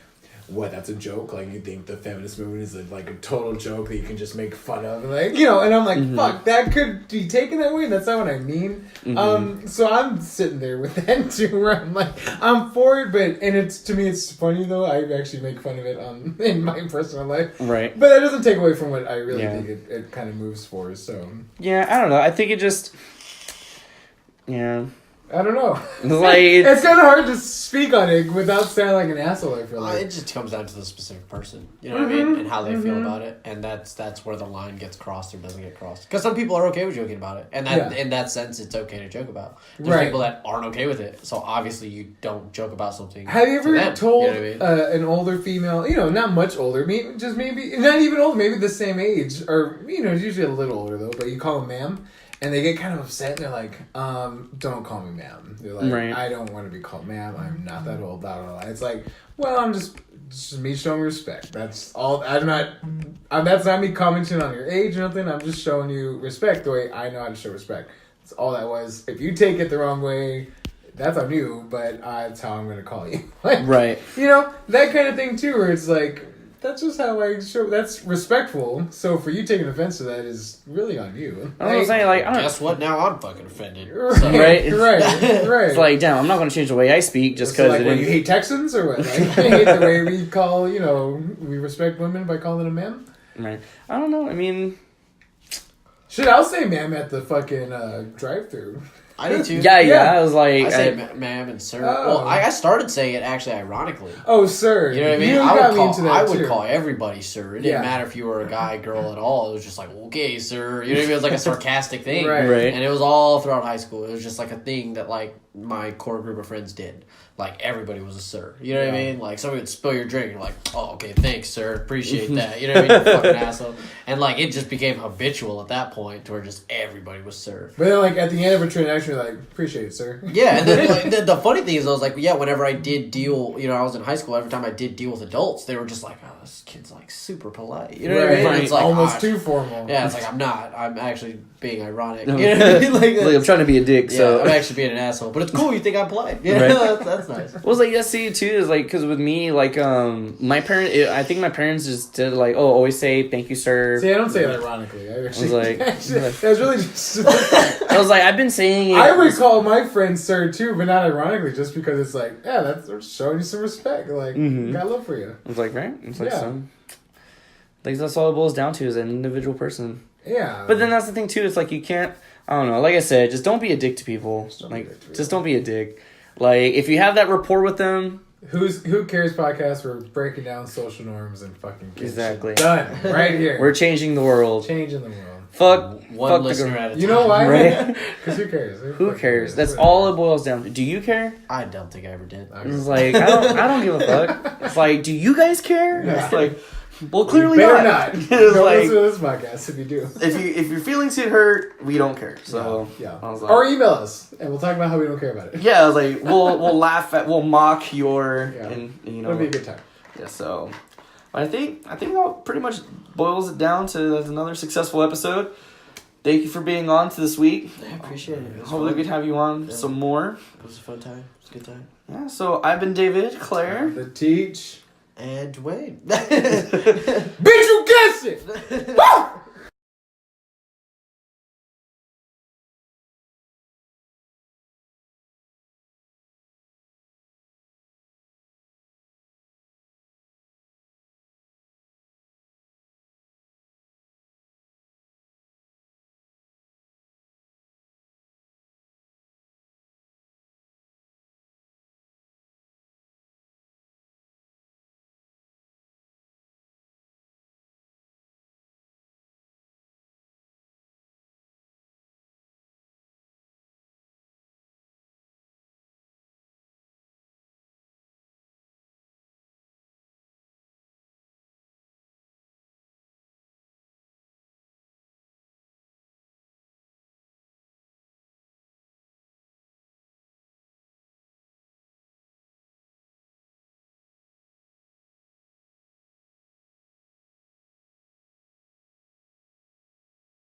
what, that's a joke? Like, you think the feminist movement is like a total joke that you can just make fun of? And like, and I'm like, fuck, that could be taken that way. That's not what I mean. So I'm sitting there with that too, where I'm like, I'm for it, but, and to me, it's funny though. I actually make fun of it in my personal life. Right. But that doesn't take away from what I really think it kind of moves for, so. Yeah, I don't know. I think it just, yeah. I don't know. Like, it's kind of hard to speak on it without sounding like an asshole, I feel like. It just comes down to the specific person, you know what I mean? And how they feel about it. And that's where the line gets crossed or doesn't get crossed. Because some people are okay with joking about it. And that in that sense, it's okay to joke about. There's people that aren't okay with it. So obviously you don't joke about something. Have you ever told an older female, not much older, maybe not even old, maybe the same age, or, usually a little older though, but you call them ma'am? And they get kind of upset, and they're like, don't call me ma'am. They're like, I don't want to be called ma'am. I'm not that old, blah, blah, blah. It's like, well, I'm just me showing respect. That's all. That's not me commenting on your age or nothing. I'm just showing you respect the way I know how to show respect. That's all that was. If you take it the wrong way, that's on you, but that's how I'm going to call you. Like, right. That kind of thing, too, where it's like, that's just how I show. That's respectful. So for you taking offense to that is really on you. I was saying, like, guess what? Now I'm fucking offended. Right, so. right. It's like, damn, I'm not going to change the way I speak just because. So like, you hate Texans or what? Like, you hate the way we call, we respect women by calling them ma'am. Right. I don't know. I mean, shit, I'll say ma'am at the fucking drive-thru. I do too. Yeah. I was like, I say ma'am and sir. Oh. Well, I started saying it actually ironically. Oh, sir. You know what I mean? I would call everybody sir. It didn't matter if you were a guy, girl at all. It was just like, okay, sir. You know what I mean? It was like a sarcastic thing. Right. And it was all throughout high school. It was just like a thing that like my core group of friends did. Like everybody was a sir. You know what I mean? Like somebody would spill your drink and you're like, oh, okay, thanks, sir. Appreciate that. You know what I mean? You fucking asshole. And like it just became habitual at that point to where just everybody was sir. But then like at the end of a transaction, you're like, appreciate it, sir. Yeah, and then like, the funny thing is I was like, whenever I did deal, I was in high school, every time I did deal with adults, they were just like, this kid's like super polite. You know what I mean? Right. It's like almost too formal. Yeah, it's like I'm not. I'm actually being ironic. You know what I mean? Like I'm trying to be a dick, so I'm actually being an asshole. But it's cool. You think I play? Yeah, that's nice. Well, it's like see too is like because with me like my I think my parents just did like always say thank you sir. See, I don't say it ironically. I was like that was really just. I was like I've been saying it. I recall my friend sir too, but not ironically, just because it's like that's showing you some respect. Like got love for you. It's like right. It's like like that's all it boils down to is an individual person. Yeah. But then that's the thing too. It's like you can't. I don't know. Like I said, just don't be a dick to people. Just don't be a dick. Like if you have that rapport with them. Who Cares podcast? We're breaking down social norms and fucking exactly done right here. We're changing the world. Changing the world. Fuck one listener at a time. You know why? Right? Because who cares? Who cares? That's all it boils down to. Do you care? I don't think I ever did. It's like I don't give a fuck. It's like, do you guys care? Yeah. It's like. Well, clearly better not. not. It's Don't like, listen to this podcast if you do. If your feelings get hurt, we don't care. So yeah. I was like, or email us and we'll talk about how we don't care about it. yeah, I was like, we'll we'll mock your and it'll be a good time. Yeah. So I think that pretty much boils it down to that's another successful episode. Thank you for being on to this week. I appreciate it. Hopefully we can have you on some more. It was a fun time. It was a good time. Yeah. So I've been David, Claire, The Teach. And Dwayne. Bitch, you guessed it! Woo!